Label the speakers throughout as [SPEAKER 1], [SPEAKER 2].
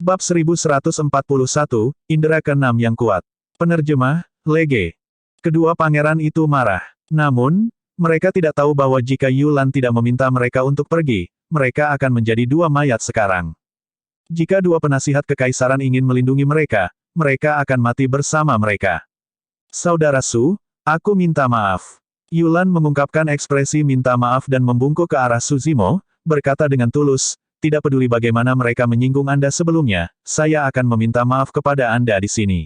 [SPEAKER 1] Bab 1141, Indera Keenam yang Kuat. Penerjemah, Lege. Kedua pangeran itu marah. Namun, mereka tidak tahu bahwa jika Yulan tidak meminta mereka untuk pergi, mereka akan menjadi dua mayat sekarang. Jika dua penasihat kekaisaran ingin melindungi mereka, mereka akan mati bersama mereka. Saudara Su, aku minta maaf. Yulan mengungkapkan ekspresi minta maaf dan membungkuk ke arah Su Zimo, berkata dengan tulus, tidak peduli bagaimana mereka menyinggung Anda sebelumnya, saya akan meminta maaf kepada Anda di sini.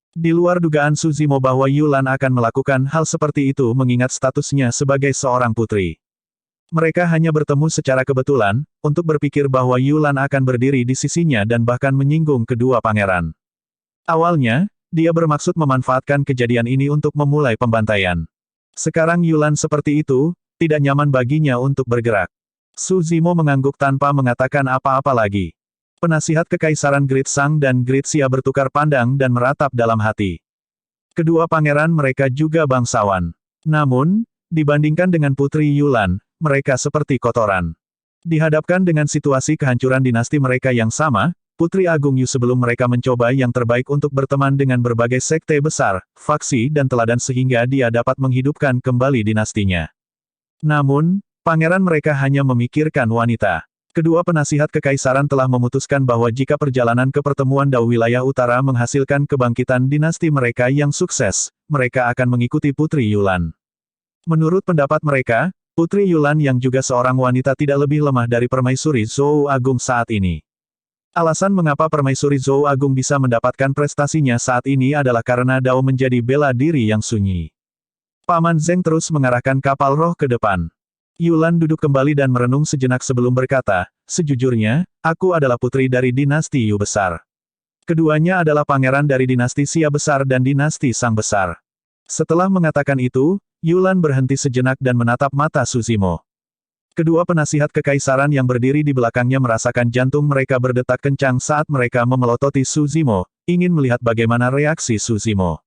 [SPEAKER 1] Di luar dugaan Su Zimo bahwa Yulan akan melakukan hal seperti itu mengingat statusnya sebagai seorang putri. Mereka hanya bertemu secara kebetulan, untuk berpikir bahwa Yulan akan berdiri di sisinya dan bahkan menyinggung kedua pangeran. Awalnya, dia bermaksud memanfaatkan kejadian ini untuk memulai pembantaian. Sekarang Yulan seperti itu, tidak nyaman baginya untuk bergerak. Su Zimo mengangguk tanpa mengatakan apa-apa lagi. Penasihat kekaisaran Great Sang dan Great Xia bertukar pandang dan meratap dalam hati. Kedua pangeran mereka juga bangsawan. Namun, dibandingkan dengan Putri Yulan, mereka seperti kotoran. Dihadapkan dengan situasi kehancuran dinasti mereka yang sama, Putri Agung Yu sebelum mereka mencoba yang terbaik untuk berteman dengan berbagai sekte besar, faksi dan teladan sehingga dia dapat menghidupkan kembali dinastinya. Namun, pangeran mereka hanya memikirkan wanita. Kedua penasihat kekaisaran telah memutuskan bahwa jika perjalanan ke pertemuan Dao Wilayah Utara menghasilkan kebangkitan dinasti mereka yang sukses, mereka akan mengikuti Putri Yulan. Menurut pendapat mereka, Putri Yulan yang juga seorang wanita tidak lebih lemah dari Permaisuri Zhou Agung saat ini. Alasan mengapa Permaisuri Zhou Agung bisa mendapatkan prestasinya saat ini adalah karena Dao menjadi bela diri yang sunyi. Paman Zeng terus mengarahkan kapal roh ke depan. Yulan duduk kembali dan merenung sejenak sebelum berkata, sejujurnya, aku adalah putri dari dinasti Yu Besar. Keduanya adalah pangeran dari dinasti Xia Besar dan dinasti Sang Besar. Setelah mengatakan itu, Yulan berhenti sejenak dan menatap mata Su Zimo. Kedua penasihat kekaisaran yang berdiri di belakangnya merasakan jantung mereka berdetak kencang saat mereka memelototi Su Zimo, ingin melihat bagaimana reaksi Su Zimo.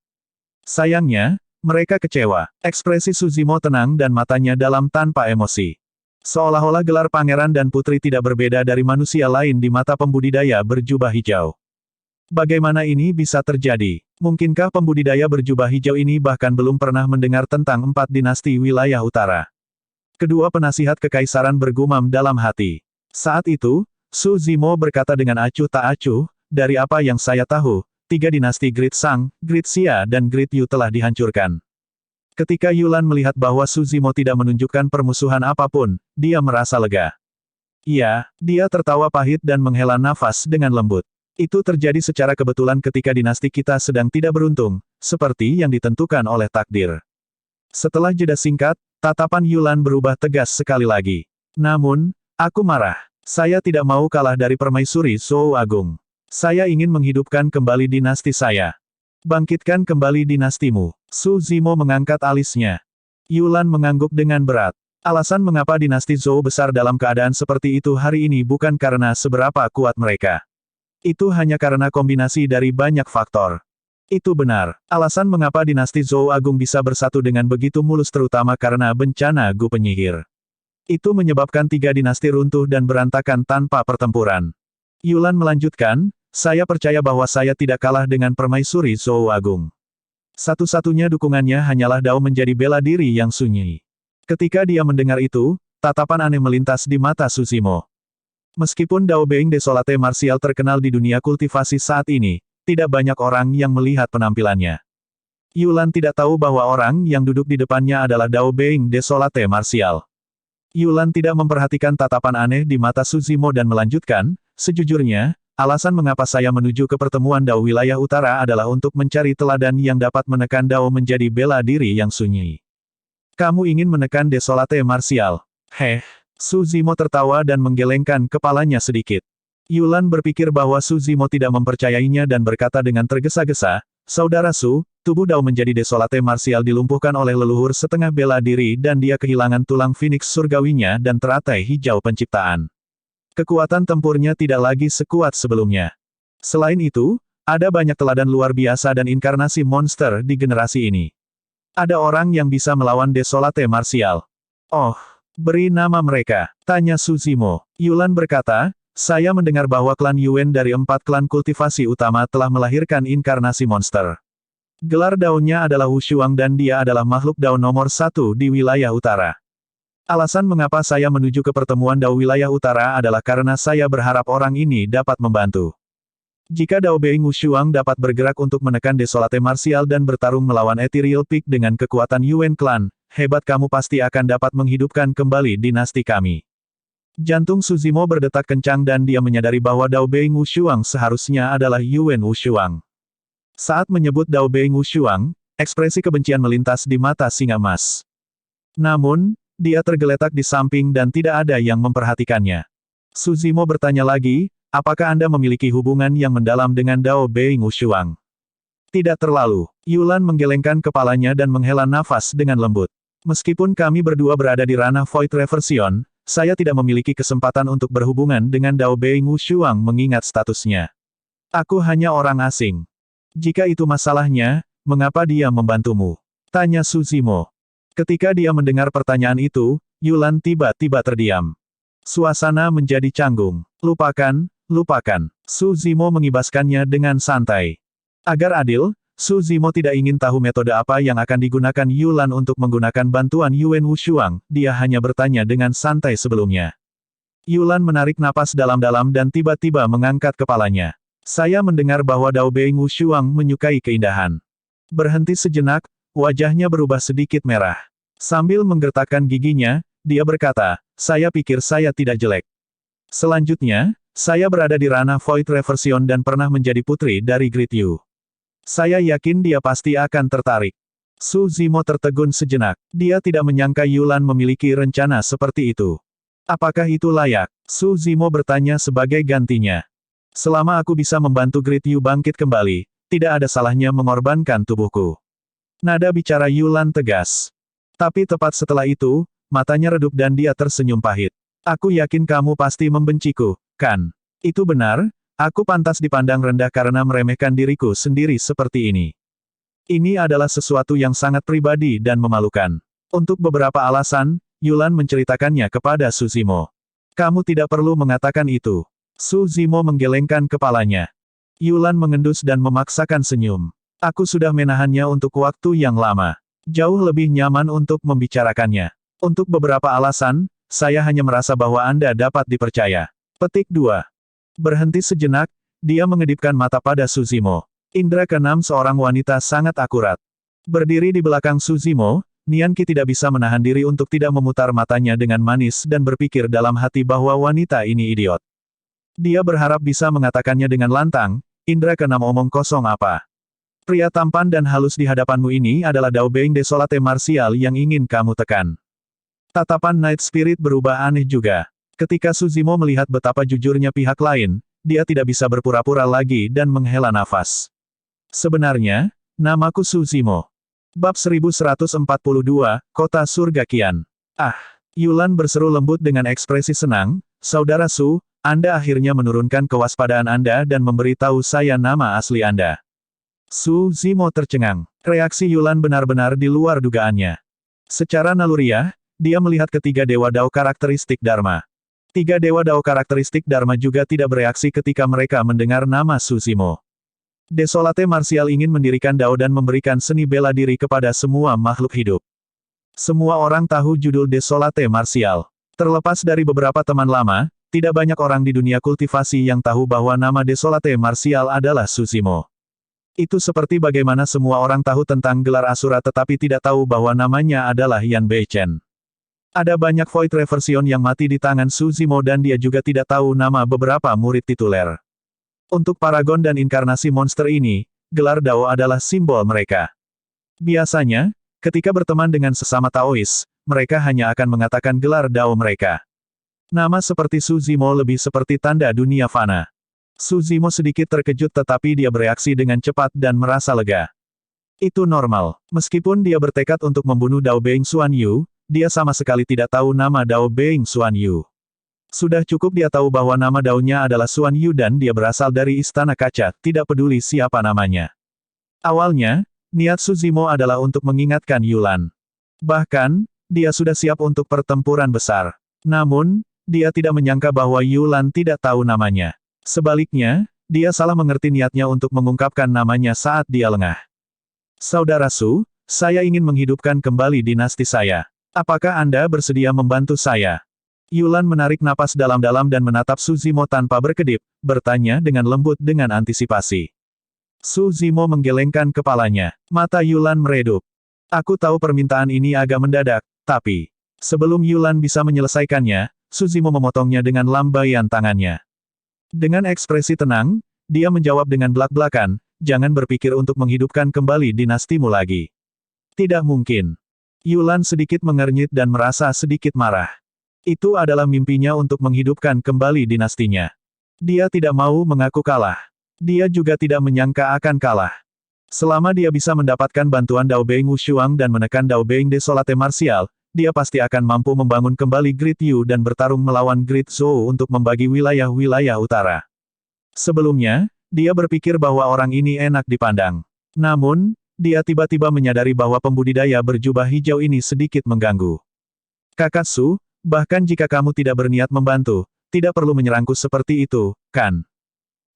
[SPEAKER 1] Sayangnya, mereka kecewa. Ekspresi Su Zimo tenang dan matanya dalam tanpa emosi. Seolah-olah gelar pangeran dan putri tidak berbeda dari manusia lain di mata pembudidaya berjubah hijau. Bagaimana ini bisa terjadi? Mungkinkah pembudidaya berjubah hijau ini bahkan belum pernah mendengar tentang 4 dinasti wilayah utara? Kedua penasihat kekaisaran bergumam dalam hati. Saat itu, Su Zimo berkata dengan acuh tak acuh, dari apa yang saya tahu, 3 dinasti Great Sang, Great Xia dan Great Yu telah dihancurkan. Ketika Yulan melihat bahwa Su Zimo tidak menunjukkan permusuhan apapun, dia merasa lega. Iya, dia tertawa pahit dan menghela nafas dengan lembut. Itu terjadi secara kebetulan ketika dinasti kita sedang tidak beruntung, seperti yang ditentukan oleh takdir. Setelah jeda singkat, tatapan Yulan berubah tegas sekali lagi. Namun, aku marah. Saya tidak mau kalah dari Permaisuri Zhou Agung. Saya ingin menghidupkan kembali dinasti saya. Bangkitkan kembali dinastimu. Su Zimo mengangkat alisnya. Yulan mengangguk dengan berat. Alasan mengapa dinasti Zhou besar dalam keadaan seperti itu hari ini bukan karena seberapa kuat mereka. Itu hanya karena kombinasi dari banyak faktor. Itu benar. Alasan mengapa dinasti Zhou Agung bisa bersatu dengan begitu mulus terutama karena bencana Gu Penyihir. Itu menyebabkan 3 dinasti runtuh dan berantakan tanpa pertempuran. Yulan melanjutkan, saya percaya bahwa saya tidak kalah dengan Permaisuri Zhou Agung. Satu-satunya dukungannya hanyalah Dao menjadi bela diri yang sunyi. Ketika dia mendengar itu, tatapan aneh melintas di mata Su Zimo. Meskipun Dao Being Desolate Martial terkenal di dunia kultivasi saat ini, tidak banyak orang yang melihat penampilannya. Yulan tidak tahu bahwa orang yang duduk di depannya adalah Dao Being Desolate Martial. Yulan tidak memperhatikan tatapan aneh di mata Su Zimo dan melanjutkan, sejujurnya, alasan mengapa saya menuju ke pertemuan Dao Wilayah Utara adalah untuk mencari teladan yang dapat menekan Dao menjadi bela diri yang sunyi. Kamu ingin menekan Desolate Martial? Su Zimo tertawa dan menggelengkan kepalanya sedikit. Yulan berpikir bahwa Su Zimo tidak mempercayainya dan berkata dengan tergesa-gesa, Saudara Su, tubuh Dao menjadi Desolate Martial dilumpuhkan oleh leluhur setengah bela diri dan dia kehilangan tulang Phoenix surgawinya dan teratai hijau penciptaan. Kekuatan tempurnya tidak lagi sekuat sebelumnya. Selain itu, ada banyak teladan luar biasa dan inkarnasi monster di generasi ini. Ada orang yang bisa melawan Desolate Martial. Oh, beri nama mereka, tanya Su Zimo. Yulan berkata, Saya mendengar bahwa klan Yuan dari 4 klan kultivasi utama telah melahirkan inkarnasi monster. Gelar daunnya adalah Wushuang dan dia adalah makhluk daun nomor 1 di wilayah utara. Alasan mengapa saya menuju ke pertemuan Dao wilayah utara adalah karena saya berharap orang ini dapat membantu. Jika Dao Being Wushuang dapat bergerak untuk menekan Desolate Martial dan bertarung melawan Ethereal Peak dengan kekuatan Yuan Clan, hebat kamu pasti akan dapat menghidupkan kembali dinasti kami. Jantung Suzimo berdetak kencang dan dia menyadari bahwa Dao Being Wushuang seharusnya adalah Yuan Wushuang. Saat menyebut Dao Being Wushuang, ekspresi kebencian melintas di mata singa emas. Namun, dia tergeletak di samping dan tidak ada yang memperhatikannya. Suzimo bertanya lagi, apakah Anda memiliki hubungan yang mendalam dengan Dao Being Wushuang? Tidak terlalu. Yulan menggelengkan kepalanya dan menghela nafas dengan lembut. Meskipun kami berdua berada di ranah Void Reversion, saya tidak memiliki kesempatan untuk berhubungan dengan Dao Being Wushuang mengingat statusnya. Aku hanya orang asing. Jika itu masalahnya, mengapa dia membantumu? Tanya Suzimo. Ketika dia mendengar pertanyaan itu, Yulan tiba-tiba terdiam. Suasana menjadi canggung. Lupakan, lupakan. Suzimo mengibaskannya dengan santai. Agar adil, Suzimo tidak ingin tahu metode apa yang akan digunakan Yulan untuk menggunakan bantuan Yuan Wushuang, dia hanya bertanya dengan santai sebelumnya. Yulan menarik napas dalam-dalam dan tiba-tiba mengangkat kepalanya. Saya mendengar bahwa Dao Being Wushuang menyukai keindahan. Berhenti sejenak, wajahnya berubah sedikit merah. Sambil menggertakkan giginya, dia berkata, saya pikir saya tidak jelek. Selanjutnya, saya berada di ranah Void Reversion dan pernah menjadi putri dari Great Yu. Saya yakin dia pasti akan tertarik. Suzimo tertegun sejenak. Dia tidak menyangka Yulan memiliki rencana seperti itu. Apakah itu layak? Suzimo bertanya sebagai gantinya. Selama aku bisa membantu Great Yu bangkit kembali, tidak ada salahnya mengorbankan tubuhku. Nada bicara Yulan tegas. Tapi tepat setelah itu, matanya redup dan dia tersenyum pahit. Aku yakin kamu pasti membenciku, kan? Itu benar? Aku pantas dipandang rendah karena meremehkan diriku sendiri seperti ini. Ini adalah sesuatu yang sangat pribadi dan memalukan. Untuk beberapa alasan, Yulan menceritakannya kepada Suzimo. Kamu tidak perlu mengatakan itu. Suzimo menggelengkan kepalanya. Yulan mengendus dan memaksakan senyum. Aku sudah menahannya untuk waktu yang lama. Jauh lebih nyaman untuk membicarakannya. Untuk beberapa alasan, saya hanya merasa bahwa Anda dapat dipercaya. Petik 2. Berhenti sejenak, dia mengedipkan mata pada Suzimo. Indra keenam seorang wanita sangat akurat. Berdiri di belakang Suzimo, Nianqi tidak bisa menahan diri untuk tidak memutar matanya dengan manis dan berpikir dalam hati bahwa wanita ini idiot. Dia berharap bisa mengatakannya dengan lantang, Indra keenam omong kosong apa. Pria tampan dan halus di hadapanmu ini adalah Dao Being Desolate Martial yang ingin kamu tekan. Tatapan Night Spirit berubah aneh juga. Ketika Suzimo melihat betapa jujurnya pihak lain, dia tidak bisa berpura-pura lagi dan menghela nafas. Sebenarnya, namaku Suzimo. Bab 1142, Kota Surga Qian. Ah, Yulan berseru lembut dengan ekspresi senang, Saudara Su, Anda akhirnya menurunkan kewaspadaan Anda dan memberitahu saya nama asli Anda. Suzimo tercengang. Reaksi Yulan benar-benar di luar dugaannya. Secara naluriah, dia melihat ketiga dewa Dao karakteristik Dharma. Tiga dewa Dao karakteristik Dharma juga tidak bereaksi ketika mereka mendengar nama Suzimo. Desolate Martial ingin mendirikan Dao dan memberikan seni bela diri kepada semua makhluk hidup. Semua orang tahu judul Desolate Martial. Terlepas dari beberapa teman lama, tidak banyak orang di dunia kultivasi yang tahu bahwa nama Desolate Martial adalah Suzimo. Itu seperti bagaimana semua orang tahu tentang gelar Asura tetapi tidak tahu bahwa namanya adalah Yan Beichen. Ada banyak Void Reversion yang mati di tangan Suzimo dan dia juga tidak tahu nama beberapa murid tituler. Untuk Paragon dan inkarnasi monster ini, gelar Dao adalah simbol mereka. Biasanya, ketika berteman dengan sesama Taois, mereka hanya akan mengatakan gelar Dao mereka. Nama seperti Suzimo lebih seperti tanda dunia fana. Suzimo sedikit terkejut tetapi dia bereaksi dengan cepat dan merasa lega. Itu normal. Meskipun dia bertekad untuk membunuh Dao Being Xuan Yu, dia sama sekali tidak tahu nama Dao Being Xuan Yu. Sudah cukup dia tahu bahwa nama Dao-nya adalah Xuan Yu dan dia berasal dari Istana Kaca, tidak peduli siapa namanya. Awalnya, niat Suzimo adalah untuk mengingatkan Yulan. Bahkan, dia sudah siap untuk pertempuran besar. Namun, Dia tidak menyangka bahwa Yulan tidak tahu namanya. Sebaliknya, dia salah mengerti niatnya untuk mengungkapkan namanya saat dia lengah. Saudara Su, saya ingin menghidupkan kembali dinasti saya. Apakah Anda bersedia membantu saya? Yulan menarik napas dalam-dalam dan menatap Su Zimo tanpa berkedip, bertanya dengan lembut dengan antisipasi. Su Zimo menggelengkan kepalanya. Mata Yulan meredup. Aku tahu permintaan ini agak mendadak, tapi... Sebelum Yulan bisa menyelesaikannya, Su Zimo memotongnya dengan lambaian tangannya. Dengan ekspresi tenang, dia menjawab dengan belak-belakan, jangan berpikir untuk menghidupkan kembali dinastimu lagi. Tidak mungkin. Yulan sedikit mengernyit dan merasa sedikit marah. Itu adalah mimpinya untuk menghidupkan kembali dinastinya. Dia tidak mau mengaku kalah. Dia juga tidak menyangka akan kalah. Selama dia bisa mendapatkan bantuan Dao Beng Wushuang dan menekan Dao Beng Desolate Martial, dia pasti akan mampu membangun kembali Great Yu dan bertarung melawan Great Zhou untuk membagi wilayah-wilayah utara. Sebelumnya, dia berpikir bahwa orang ini enak dipandang. Namun, dia tiba-tiba menyadari bahwa pembudidaya berjubah hijau ini sedikit mengganggu. Kakak Su, bahkan jika kamu tidak berniat membantu, tidak perlu menyerangku seperti itu, kan?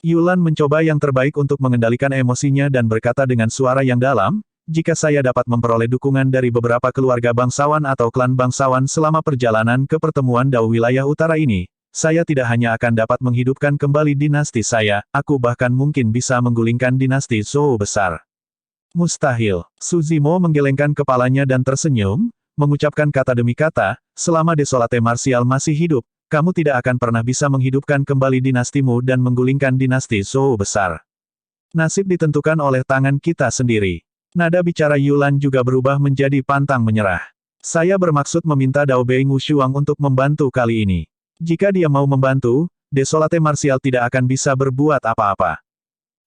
[SPEAKER 1] Yulan mencoba yang terbaik untuk mengendalikan emosinya dan berkata dengan suara yang dalam, jika saya dapat memperoleh dukungan dari beberapa keluarga bangsawan atau klan bangsawan selama perjalanan ke pertemuan Dao wilayah utara ini, saya tidak hanya akan dapat menghidupkan kembali dinasti saya, aku bahkan mungkin bisa menggulingkan dinasti Zhou besar. Mustahil. Su Zimo menggelengkan kepalanya dan tersenyum, mengucapkan kata demi kata, selama Desolate Martial masih hidup, kamu tidak akan pernah bisa menghidupkan kembali dinastimu dan menggulingkan dinasti Zhou besar. Nasib ditentukan oleh tangan kita sendiri. Nada bicara Yulan juga berubah menjadi pantang menyerah. Saya bermaksud meminta Dao Beng Wushuang untuk membantu kali ini. Jika dia mau membantu, Desolate Martial tidak akan bisa berbuat apa-apa.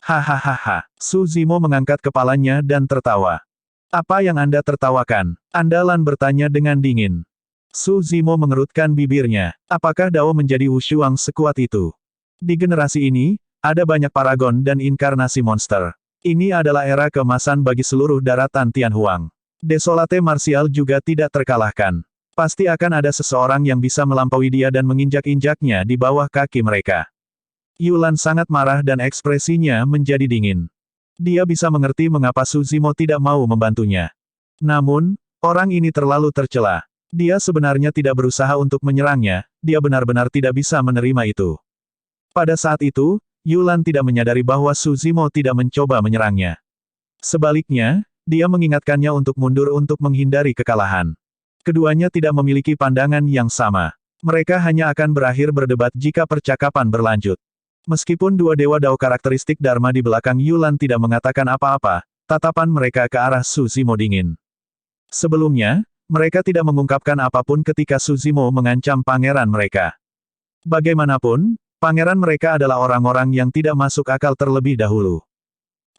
[SPEAKER 1] Hahaha. Su Zimo mengangkat kepalanya dan tertawa. Apa yang Anda tertawakan? Andalan bertanya dengan dingin. Su Zimo mengerutkan bibirnya. Apakah Dao menjadi Wushuang sekuat itu? Di generasi ini, ada banyak paragon dan inkarnasi monster. Ini adalah era keemasan bagi seluruh daratan Tianhuang. Desolate Martial juga tidak terkalahkan. Pasti akan ada seseorang yang bisa melampaui dia dan menginjak-injaknya di bawah kaki mereka. Yulan sangat marah dan ekspresinya menjadi dingin. Dia bisa mengerti mengapa Su Zimo tidak mau membantunya. Namun, orang ini terlalu tercela. Dia sebenarnya tidak berusaha untuk menyerangnya, dia benar-benar tidak bisa menerima itu. Pada saat itu, Yulan tidak menyadari bahwa Su Zimo tidak mencoba menyerangnya. Sebaliknya, dia mengingatkannya untuk mundur untuk menghindari kekalahan. Keduanya tidak memiliki pandangan yang sama. Mereka hanya akan berakhir berdebat jika percakapan berlanjut. Meskipun dua dewa Dao karakteristik Dharma di belakang Yulan tidak mengatakan apa-apa, tatapan mereka ke arah Su Zimo dingin. Sebelumnya, mereka tidak mengungkapkan apapun ketika Su Zimo mengancam pangeran mereka. Bagaimanapun, pangeran mereka adalah orang-orang yang tidak masuk akal terlebih dahulu.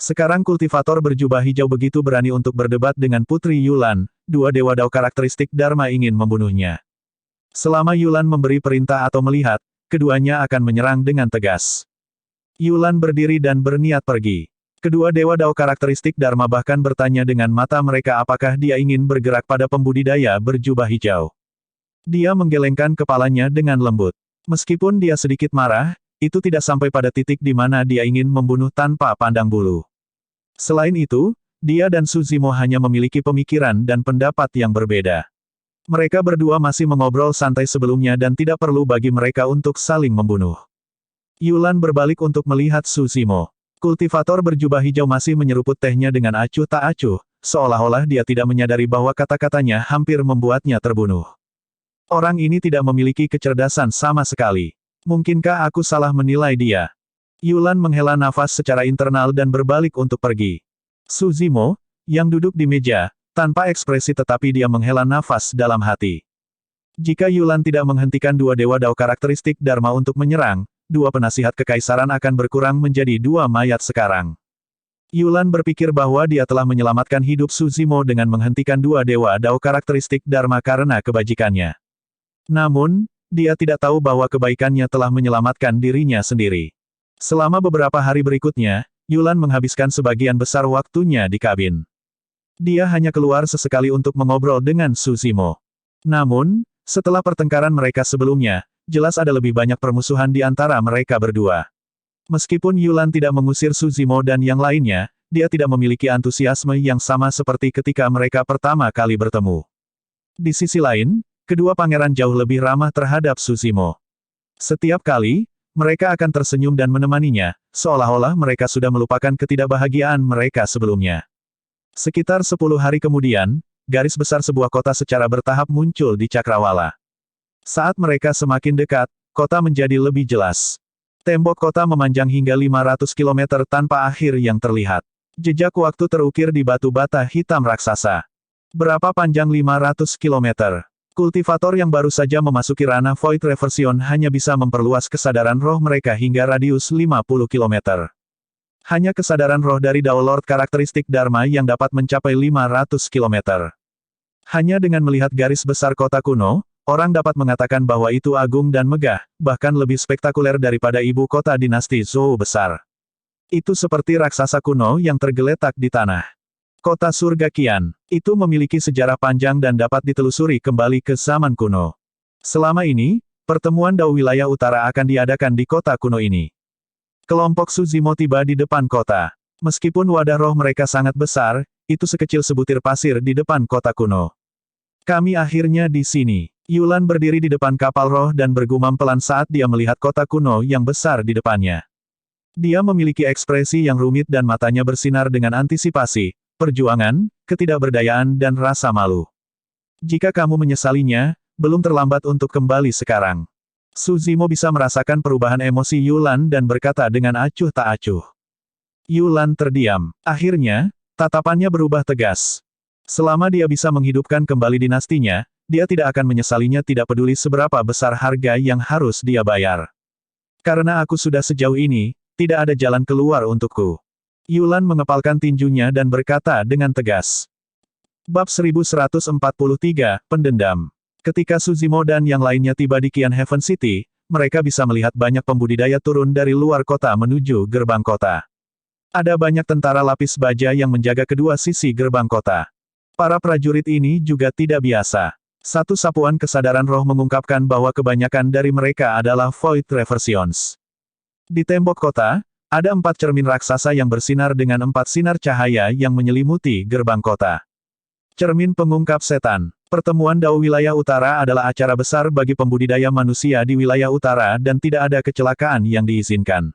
[SPEAKER 1] Sekarang kultivator berjubah hijau begitu berani untuk berdebat dengan Putri Yulan, dua dewa Dao karakteristik Dharma ingin membunuhnya. Selama Yulan memberi perintah atau melihat, keduanya akan menyerang dengan tegas. Yulan berdiri dan berniat pergi. Kedua dewa Dao karakteristik Dharma bahkan bertanya dengan mata mereka apakah dia ingin bergerak pada pembudidaya berjubah hijau. Dia menggelengkan kepalanya dengan lembut. Meskipun dia sedikit marah, itu tidak sampai pada titik di mana dia ingin membunuh tanpa pandang bulu. Selain itu, dia dan Su Zimo hanya memiliki pemikiran dan pendapat yang berbeda. Mereka berdua masih mengobrol santai sebelumnya dan tidak perlu bagi mereka untuk saling membunuh. Yulan berbalik untuk melihat Su Zimo. Kultivator berjubah hijau masih menyeruput tehnya dengan acuh tak acuh, seolah-olah dia tidak menyadari bahwa kata-katanya hampir membuatnya terbunuh. Orang ini tidak memiliki kecerdasan sama sekali. Mungkinkah aku salah menilai dia? Yulan menghela nafas secara internal dan berbalik untuk pergi. Su Zimo, yang duduk di meja, tanpa ekspresi tetapi dia menghela nafas dalam hati. Jika Yulan tidak menghentikan dua dewa Dao karakteristik Dharma untuk menyerang, dua penasihat kekaisaran akan berkurang menjadi dua mayat sekarang. Yulan berpikir bahwa dia telah menyelamatkan hidup Su Zimo dengan menghentikan dua dewa Dao karakteristik Dharma karena kebajikannya. Namun, dia tidak tahu bahwa kebaikannya telah menyelamatkan dirinya sendiri. Selama beberapa hari berikutnya, Yulan menghabiskan sebagian besar waktunya di kabin. Dia hanya keluar sesekali untuk mengobrol dengan Su Zimo. Namun, setelah pertengkaran mereka sebelumnya, jelas ada lebih banyak permusuhan di antara mereka berdua. Meskipun Yulan tidak mengusir Su Zimo dan yang lainnya, dia tidak memiliki antusiasme yang sama seperti ketika mereka pertama kali bertemu. Di sisi lain, kedua pangeran jauh lebih ramah terhadap Su Zimo. Setiap kali, mereka akan tersenyum dan menemaninya, seolah-olah mereka sudah melupakan ketidakbahagiaan mereka sebelumnya. Sekitar 10 hari kemudian, garis besar sebuah kota secara bertahap muncul di Cakrawala. Saat mereka semakin dekat, kota menjadi lebih jelas. Tembok kota memanjang hingga 500 km tanpa akhir yang terlihat. Jejak waktu terukir di batu bata hitam raksasa. Berapa panjang 500 km? Kultivator yang baru saja memasuki ranah Void Reversion hanya bisa memperluas kesadaran roh mereka hingga radius 50 km. Hanya kesadaran roh dari Dao Lord karakteristik Dharma yang dapat mencapai 500 km. Hanya dengan melihat garis besar kota kuno, orang dapat mengatakan bahwa itu agung dan megah, bahkan lebih spektakuler daripada ibu kota dinasti Zhou besar. Itu seperti raksasa kuno yang tergeletak di tanah. Kota Surga Qian, itu memiliki sejarah panjang dan dapat ditelusuri kembali ke zaman kuno. Selama ini, pertemuan Dao wilayah utara akan diadakan di kota kuno ini. Kelompok Su Zimo tiba di depan kota. Meskipun wadah roh mereka sangat besar, itu sekecil sebutir pasir di depan kota kuno. Kami akhirnya di sini. Yulan berdiri di depan kapal roh dan bergumam pelan saat dia melihat kota kuno yang besar di depannya. Dia memiliki ekspresi yang rumit dan matanya bersinar dengan antisipasi, perjuangan, ketidakberdayaan dan rasa malu. Jika kamu menyesalinya, belum terlambat untuk kembali sekarang. Su Zimo bisa merasakan perubahan emosi Yulan dan berkata dengan acuh tak acuh. Yulan terdiam. Akhirnya, tatapannya berubah tegas. Selama dia bisa menghidupkan kembali dinastinya, dia tidak akan menyesalinya tidak peduli seberapa besar harga yang harus dia bayar. Karena aku sudah sejauh ini, tidak ada jalan keluar untukku. Yulan mengepalkan tinjunya dan berkata dengan tegas. Bab 1143, Pendendam. Ketika Su Zimo dan yang lainnya tiba di Qian Heaven City, mereka bisa melihat banyak pembudidaya turun dari luar kota menuju gerbang kota. Ada banyak tentara lapis baja yang menjaga kedua sisi gerbang kota. Para prajurit ini juga tidak biasa. Satu sapuan kesadaran roh mengungkapkan bahwa kebanyakan dari mereka adalah Void Reversions. Di tembok kota, ada 4 cermin raksasa yang bersinar dengan 4 sinar cahaya yang menyelimuti gerbang kota. Cermin pengungkap setan. Pertemuan Dao wilayah utara adalah acara besar bagi pembudidaya manusia di wilayah utara dan tidak ada kecelakaan yang diizinkan.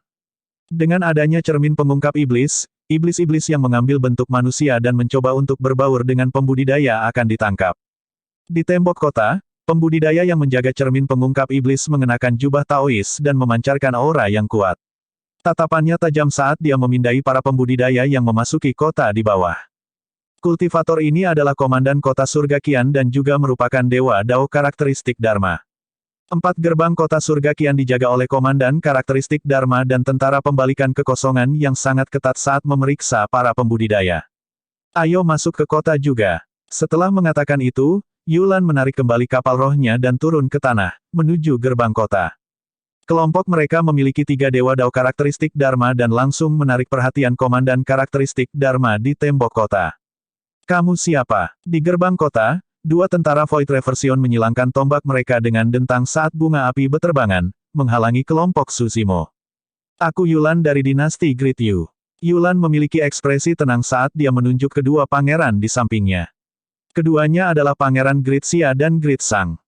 [SPEAKER 1] Dengan adanya cermin pengungkap iblis, iblis-iblis yang mengambil bentuk manusia dan mencoba untuk berbaur dengan pembudidaya akan ditangkap. Di tembok kota, pembudidaya yang menjaga cermin pengungkap iblis mengenakan jubah Taois dan memancarkan aura yang kuat. Tatapannya tajam saat dia memindai para pembudidaya yang memasuki kota di bawah. Kultivator ini adalah komandan kota Surga Qian dan juga merupakan dewa Dao karakteristik Dharma. 4 gerbang kota Surga Qian dijaga oleh komandan karakteristik Dharma dan tentara pembalikan kekosongan yang sangat ketat saat memeriksa para pembudidaya. Ayo masuk ke kota juga. Setelah mengatakan itu, Yulan menarik kembali kapal rohnya dan turun ke tanah, menuju gerbang kota. Kelompok mereka memiliki 3 dewa Dao karakteristik Dharma dan langsung menarik perhatian komandan karakteristik Dharma di tembok kota. Kamu siapa? Di gerbang kota, 2 tentara Void Reversion menyilangkan tombak mereka dengan dentang saat bunga api beterbangan, menghalangi kelompok Su Zimo. Aku Yulan dari dinasti Great Yu. Yulan memiliki ekspresi tenang saat dia menunjuk kedua pangeran di sampingnya. Keduanya adalah Pangeran Great Xia dan Great Sang.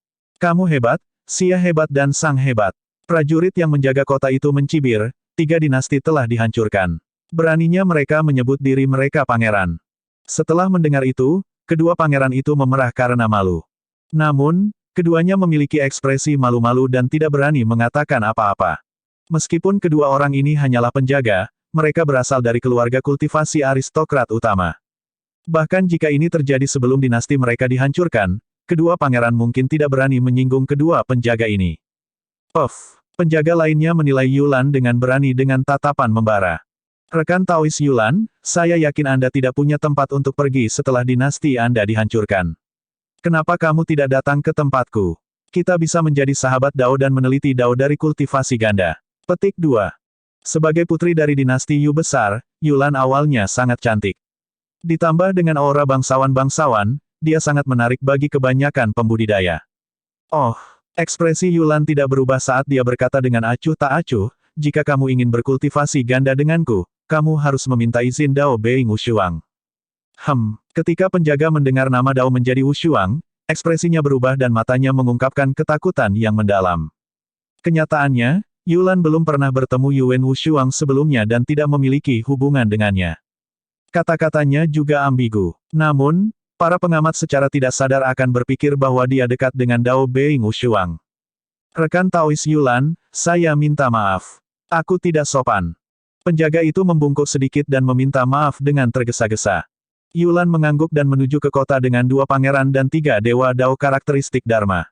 [SPEAKER 1] Kamu hebat, Xia hebat dan Sang hebat. Prajurit yang menjaga kota itu mencibir, 3 dinasti telah dihancurkan. Beraninya mereka menyebut diri mereka pangeran. Setelah mendengar itu, kedua pangeran itu memerah karena malu. Namun, keduanya memiliki ekspresi malu-malu dan tidak berani mengatakan apa-apa. Meskipun kedua orang ini hanyalah penjaga, mereka berasal dari keluarga kultivasi aristokrat utama. Bahkan jika ini terjadi sebelum dinasti mereka dihancurkan, kedua pangeran mungkin tidak berani menyinggung kedua penjaga ini. Penjaga lainnya menilai Yulan dengan berani dengan tatapan membara. Rekan Taois Yulan, saya yakin Anda tidak punya tempat untuk pergi setelah dinasti Anda dihancurkan. Kenapa kamu tidak datang ke tempatku? Kita bisa menjadi sahabat Dao dan meneliti Dao dari kultivasi ganda. Petik 2. Sebagai putri dari dinasti Yu besar, Yulan awalnya sangat cantik. Ditambah dengan aura bangsawan-bangsawan, dia sangat menarik bagi kebanyakan pembudidaya. Oh, Ekspresi Yulan tidak berubah saat dia berkata dengan acuh tak acuh, jika kamu ingin berkultivasi ganda denganku, kamu harus meminta izin Dao Being Wushuang. Ketika penjaga mendengar nama Dao menjadi Wushuang, ekspresinya berubah dan matanya mengungkapkan ketakutan yang mendalam. Kenyataannya, Yulan belum pernah bertemu Yuan Wushuang sebelumnya dan tidak memiliki hubungan dengannya. Kata-katanya juga ambigu. Namun, para pengamat secara tidak sadar akan berpikir bahwa dia dekat dengan Dao Being Wushuang. Rekan Taois Yulan, saya minta maaf. Aku tidak sopan. Penjaga itu membungkuk sedikit dan meminta maaf dengan tergesa-gesa. Yulan mengangguk dan menuju ke kota dengan 2 pangeran dan 3 dewa Dao karakteristik Dharma.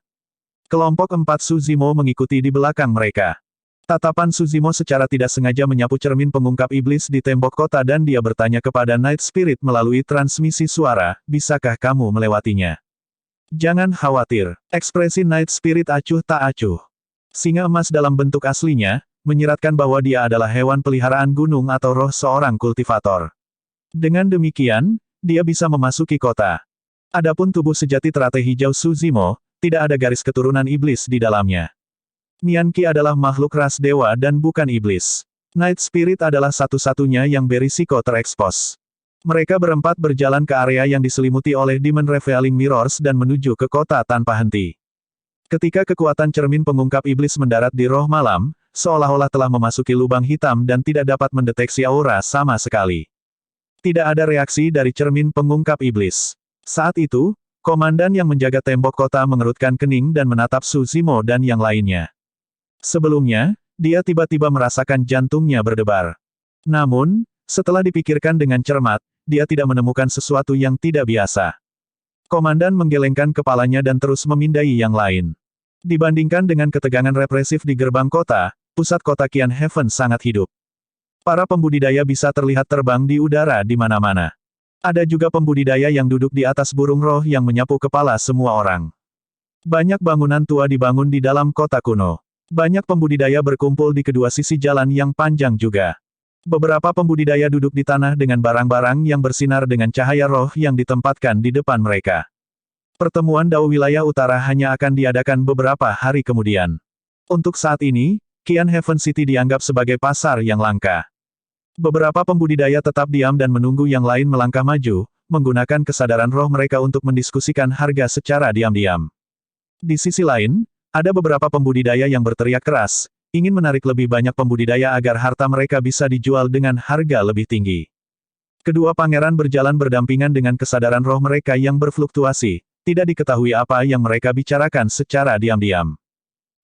[SPEAKER 1] Kelompok 4 Suzimo mengikuti di belakang mereka. Tatapan Suzimo secara tidak sengaja menyapu cermin pengungkap iblis di tembok kota dan dia bertanya kepada Night Spirit melalui transmisi suara, bisakah kamu melewatinya? Jangan khawatir, ekspresi Night Spirit acuh tak acuh. Singa emas dalam bentuk aslinya, menyiratkan bahwa dia adalah hewan peliharaan gunung atau roh seorang kultivator. Dengan demikian, dia bisa memasuki kota. Adapun tubuh sejati teratai hijau Suzimo, tidak ada garis keturunan iblis di dalamnya. Nianqi adalah makhluk ras dewa dan bukan iblis. Night Spirit adalah satu-satunya yang berisiko terekspos. Mereka berempat berjalan ke area yang diselimuti oleh Demon Revealing Mirrors dan menuju ke kota tanpa henti. Ketika kekuatan cermin pengungkap iblis mendarat di roh malam, seolah-olah telah memasuki lubang hitam dan tidak dapat mendeteksi aura sama sekali. Tidak ada reaksi dari cermin pengungkap iblis. Saat itu, komandan yang menjaga tembok kota mengerutkan kening dan menatap Suzimo dan yang lainnya. Sebelumnya, dia tiba-tiba merasakan jantungnya berdebar. Namun, setelah dipikirkan dengan cermat, dia tidak menemukan sesuatu yang tidak biasa. Komandan menggelengkan kepalanya dan terus memindai yang lain. Dibandingkan dengan ketegangan represif di gerbang kota, pusat kota Qian Heaven sangat hidup. Para pembudidaya bisa terlihat terbang di udara di mana-mana. Ada juga pembudidaya yang duduk di atas burung roh yang menyapu kepala semua orang. Banyak bangunan tua dibangun di dalam kota kuno. Banyak pembudidaya berkumpul di kedua sisi jalan yang panjang juga. Beberapa pembudidaya duduk di tanah dengan barang-barang yang bersinar dengan cahaya roh yang ditempatkan di depan mereka. Pertemuan Dao wilayah utara hanya akan diadakan beberapa hari kemudian. Untuk saat ini, Qian Heaven City dianggap sebagai pasar yang langka. Beberapa pembudidaya tetap diam dan menunggu yang lain melangkah maju, menggunakan kesadaran roh mereka untuk mendiskusikan harga secara diam-diam. Di sisi lain, ada beberapa pembudidaya yang berteriak keras, ingin menarik lebih banyak pembudidaya agar harta mereka bisa dijual dengan harga lebih tinggi. Kedua pangeran berjalan berdampingan dengan kesadaran roh mereka yang berfluktuasi, tidak diketahui apa yang mereka bicarakan secara diam-diam.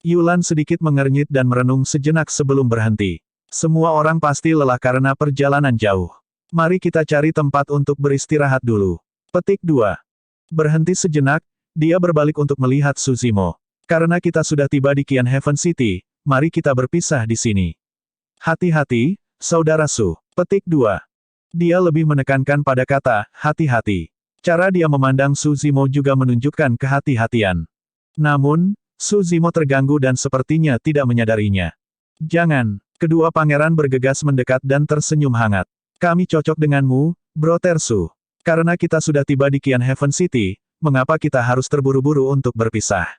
[SPEAKER 1] Yulan sedikit mengernyit dan merenung sejenak sebelum berhenti. Semua orang pasti lelah karena perjalanan jauh. Mari kita cari tempat untuk beristirahat dulu. Petik 2. Berhenti sejenak, dia berbalik untuk melihat Suzimo. Karena kita sudah tiba di Qian Heaven City, mari kita berpisah di sini. Hati-hati, saudara Su. Petik 2. Dia lebih menekankan pada kata, hati-hati. Cara dia memandang Suzimo juga menunjukkan kehati-hatian. Namun, Suzimo terganggu dan sepertinya tidak menyadarinya. Jangan, kedua pangeran bergegas mendekat dan tersenyum hangat. Kami cocok denganmu, Brother Su. Karena kita sudah tiba di Qian Heaven City, mengapa kita harus terburu-buru untuk berpisah?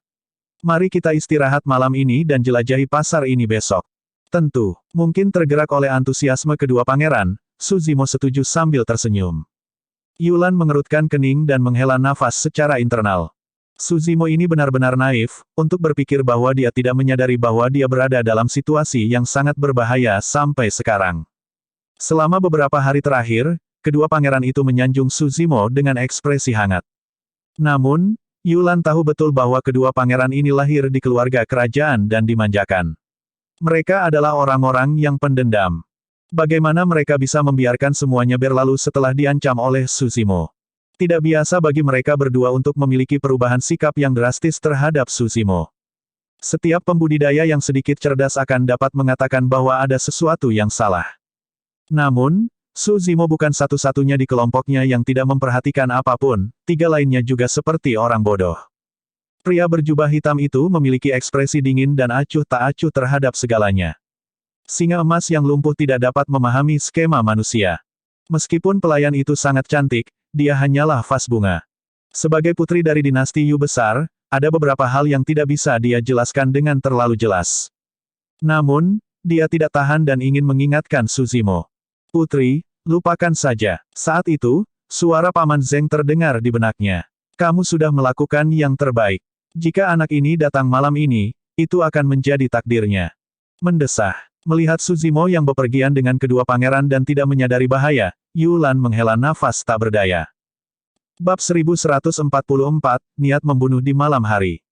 [SPEAKER 1] Mari kita istirahat malam ini dan jelajahi pasar ini besok. Tentu, mungkin tergerak oleh antusiasme kedua pangeran, Suzimo setuju sambil tersenyum. Yulan mengerutkan kening dan menghela nafas secara internal. Suzimo ini benar-benar naif, untuk berpikir bahwa dia tidak menyadari bahwa dia berada dalam situasi yang sangat berbahaya sampai sekarang. Selama beberapa hari terakhir, kedua pangeran itu menyanjung Suzimo dengan ekspresi hangat. Namun, Yulan tahu betul bahwa kedua pangeran ini lahir di keluarga kerajaan dan dimanjakan. Mereka adalah orang-orang yang pendendam. Bagaimana mereka bisa membiarkan semuanya berlalu setelah diancam oleh Suzimo? Tidak biasa bagi mereka berdua untuk memiliki perubahan sikap yang drastis terhadap Suzimo. Setiap pembudidaya yang sedikit cerdas akan dapat mengatakan bahwa ada sesuatu yang salah. Namun, Suzimo bukan satu-satunya di kelompoknya yang tidak memperhatikan apapun, 3 lainnya juga seperti orang bodoh. Pria berjubah hitam itu memiliki ekspresi dingin dan acuh tak acuh terhadap segalanya. Singa emas yang lumpuh tidak dapat memahami skema manusia. Meskipun pelayan itu sangat cantik, dia hanyalah vas bunga. Sebagai putri dari dinasti Yu besar, ada beberapa hal yang tidak bisa dia jelaskan dengan terlalu jelas. Namun, dia tidak tahan dan ingin mengingatkan Suzimo. Putri, lupakan saja. Saat itu, suara Paman Zeng terdengar di benaknya. Kamu sudah melakukan yang terbaik. Jika anak ini datang malam ini, itu akan menjadi takdirnya. Mendesah. Melihat Suzimo yang bepergian dengan kedua pangeran dan tidak menyadari bahaya, Yulan menghela nafas tak berdaya. Bab 1144, Niat Membunuh di Malam Hari.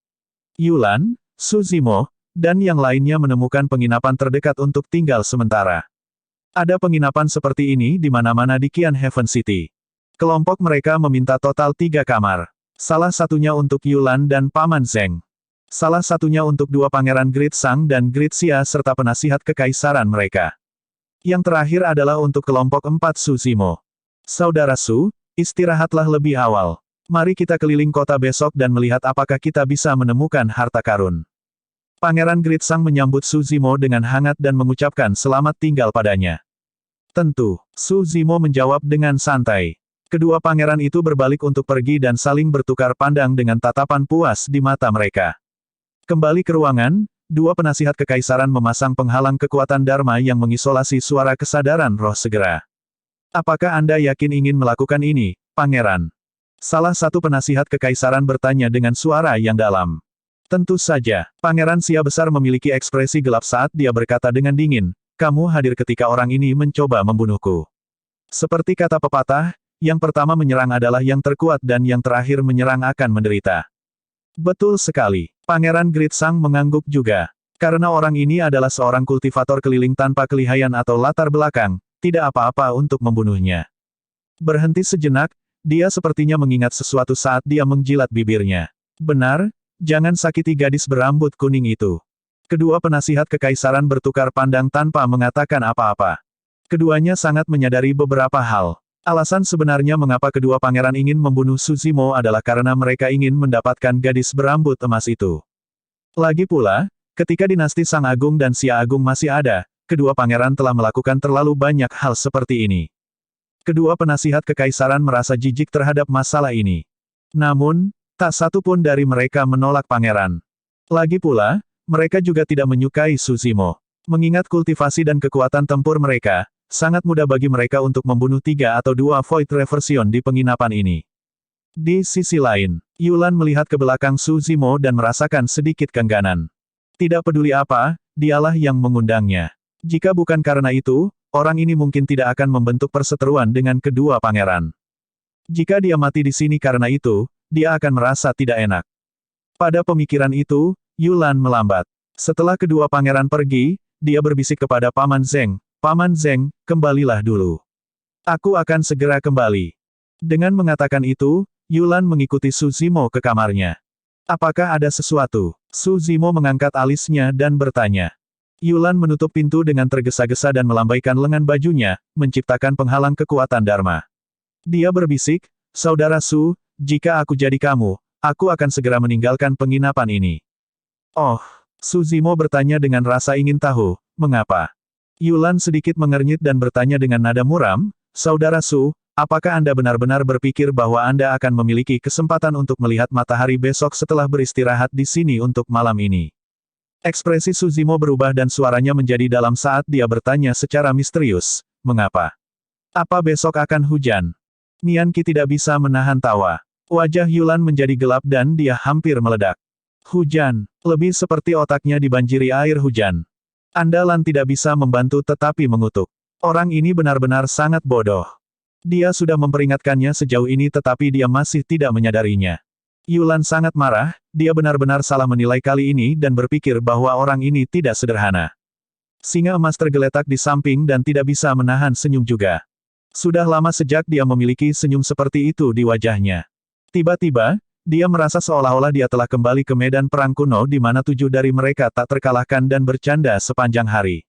[SPEAKER 1] Yulan, Suzimo, dan yang lainnya menemukan penginapan terdekat untuk tinggal sementara. Ada penginapan seperti ini di mana-mana di Qian Heaven City. Kelompok mereka meminta total 3 kamar. Salah satunya untuk Yulan dan Paman Zeng. Salah satunya untuk dua pangeran Great Sang dan Great Xia serta penasihat kekaisaran mereka. Yang terakhir adalah untuk kelompok 4 Suzimo. Saudara Su, istirahatlah lebih awal. Mari kita keliling kota besok dan melihat apakah kita bisa menemukan harta karun. Pangeran Great Sang menyambut Suzimo dengan hangat dan mengucapkan selamat tinggal padanya. Tentu, Suzimo menjawab dengan santai. Kedua pangeran itu berbalik untuk pergi dan saling bertukar pandang dengan tatapan puas di mata mereka. Kembali ke ruangan, dua penasihat kekaisaran memasang penghalang kekuatan Dharma yang mengisolasi suara kesadaran roh segera. Apakah Anda yakin ingin melakukan ini, Pangeran? Salah satu penasihat kekaisaran bertanya dengan suara yang dalam. Tentu saja, Pangeran Xia besar memiliki ekspresi gelap saat dia berkata dengan dingin, kamu hadir ketika orang ini mencoba membunuhku. Seperti kata pepatah, yang pertama menyerang adalah yang terkuat dan yang terakhir menyerang akan menderita. Betul sekali. Pangeran Great Sang mengangguk juga. Karena orang ini adalah seorang kultivator keliling tanpa kelihayan atau latar belakang, tidak apa-apa untuk membunuhnya. Berhenti sejenak, dia sepertinya mengingat sesuatu saat dia menjilat bibirnya. Benar, jangan sakiti gadis berambut kuning itu. Kedua penasihat kekaisaran bertukar pandang tanpa mengatakan apa-apa. Keduanya sangat menyadari beberapa hal. Alasan sebenarnya mengapa kedua pangeran ingin membunuh Suzimo adalah karena mereka ingin mendapatkan gadis berambut emas itu. Lagi pula, ketika dinasti Sang Agung dan Xia Agung masih ada, kedua pangeran telah melakukan terlalu banyak hal seperti ini. Kedua penasihat kekaisaran merasa jijik terhadap masalah ini. Namun, tak satu pun dari mereka menolak pangeran. Lagi pula, mereka juga tidak menyukai Suzimo. Mengingat kultivasi dan kekuatan tempur mereka, sangat mudah bagi mereka untuk membunuh 3 atau 2 Void Reversion di penginapan ini. Di sisi lain, Yulan melihat ke belakang Suzimo dan merasakan sedikit keengganan. Tidak peduli apa, dialah yang mengundangnya. Jika bukan karena itu, orang ini mungkin tidak akan membentuk perseteruan dengan kedua pangeran. Jika dia mati di sini karena itu, dia akan merasa tidak enak. Pada pemikiran itu, Yulan melambat. Setelah kedua pangeran pergi, dia berbisik kepada Paman Zeng, Paman Zeng, kembalilah dulu. Aku akan segera kembali. Dengan mengatakan itu, Yulan mengikuti Suzimo ke kamarnya. Apakah ada sesuatu? Suzimo mengangkat alisnya dan bertanya. Yulan menutup pintu dengan tergesa-gesa dan melambaikan lengan bajunya, menciptakan penghalang kekuatan Dharma. Dia berbisik, Saudara Su, jika aku jadi kamu, aku akan segera meninggalkan penginapan ini. Oh, Suzimo bertanya dengan rasa ingin tahu, mengapa? Yulan sedikit mengernyit dan bertanya dengan nada muram, Saudara Su, apakah Anda benar-benar berpikir bahwa Anda akan memiliki kesempatan untuk melihat matahari besok setelah beristirahat di sini untuk malam ini? Ekspresi Suzimo berubah dan suaranya menjadi dalam saat dia bertanya secara misterius, mengapa? Apa besok akan hujan? Nian Qi tidak bisa menahan tawa. Wajah Yulan menjadi gelap dan dia hampir meledak. Hujan, lebih seperti otaknya dibanjiri air hujan. Andalan tidak bisa membantu tetapi mengutuk. Orang ini benar-benar sangat bodoh. Dia sudah memperingatkannya sejauh ini tetapi dia masih tidak menyadarinya. Yulan sangat marah, dia benar-benar salah menilai kali ini dan berpikir bahwa orang ini tidak sederhana. Singa emas tergeletak di samping dan tidak bisa menahan senyum juga. Sudah lama sejak dia memiliki senyum seperti itu di wajahnya. Tiba-tiba, dia merasa seolah-olah dia telah kembali ke medan perang kuno di mana 7 dari mereka tak terkalahkan dan bercanda sepanjang hari.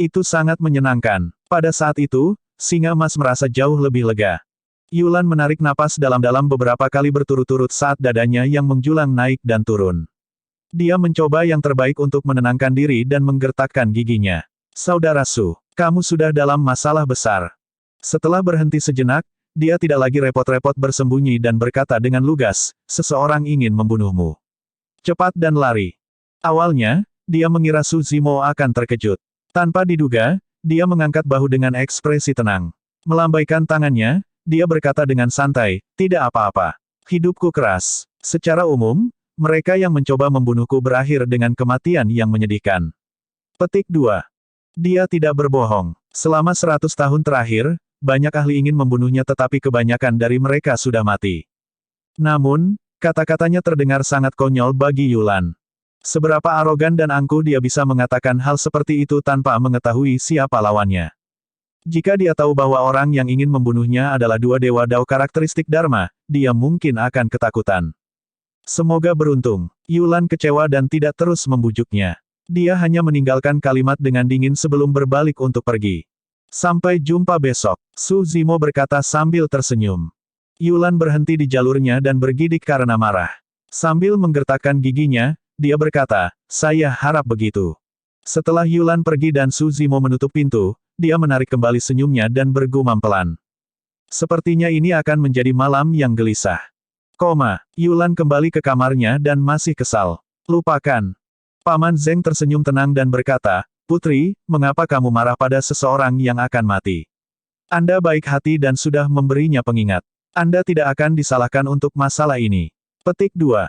[SPEAKER 1] Itu sangat menyenangkan. Pada saat itu, singa emas merasa jauh lebih lega. Yulan menarik napas dalam-dalam beberapa kali berturut-turut saat dadanya yang menjulang naik dan turun. Dia mencoba yang terbaik untuk menenangkan diri dan menggertakkan giginya. Saudara Su, kamu sudah dalam masalah besar. Setelah berhenti sejenak, dia tidak lagi repot-repot bersembunyi dan berkata dengan lugas, seseorang ingin membunuhmu. Cepat dan lari. Awalnya, dia mengira Su Zimo akan terkejut. Tanpa diduga, dia mengangkat bahu dengan ekspresi tenang. Melambaikan tangannya, dia berkata dengan santai, tidak apa-apa. Hidupku keras. Secara umum, mereka yang mencoba membunuhku berakhir dengan kematian yang menyedihkan. Petik 2. Dia tidak berbohong. Selama 100 tahun terakhir, banyak ahli ingin membunuhnya tetapi kebanyakan dari mereka sudah mati. Namun, kata-katanya terdengar sangat konyol bagi Yulan. Seberapa arogan dan angkuh dia bisa mengatakan hal seperti itu tanpa mengetahui siapa lawannya. Jika dia tahu bahwa orang yang ingin membunuhnya adalah dua dewa Dao karakteristik Dharma, dia mungkin akan ketakutan. Semoga beruntung. Yulan kecewa dan tidak terus membujuknya. Dia hanya meninggalkan kalimat dengan dingin sebelum berbalik untuk pergi. Sampai jumpa besok, Su Zimo berkata sambil tersenyum. Yulan berhenti di jalurnya dan bergidik karena marah. Sambil menggertakkan giginya, dia berkata, saya harap begitu. Setelah Yulan pergi dan Su Zimo menutup pintu, dia menarik kembali senyumnya dan bergumam pelan. Sepertinya ini akan menjadi malam yang gelisah. Yulan kembali ke kamarnya dan masih kesal. Lupakan. Paman Zeng tersenyum tenang dan berkata, Putri, mengapa kamu marah pada seseorang yang akan mati? Anda baik hati dan sudah memberinya pengingat. Anda tidak akan disalahkan untuk masalah ini. Petik 2.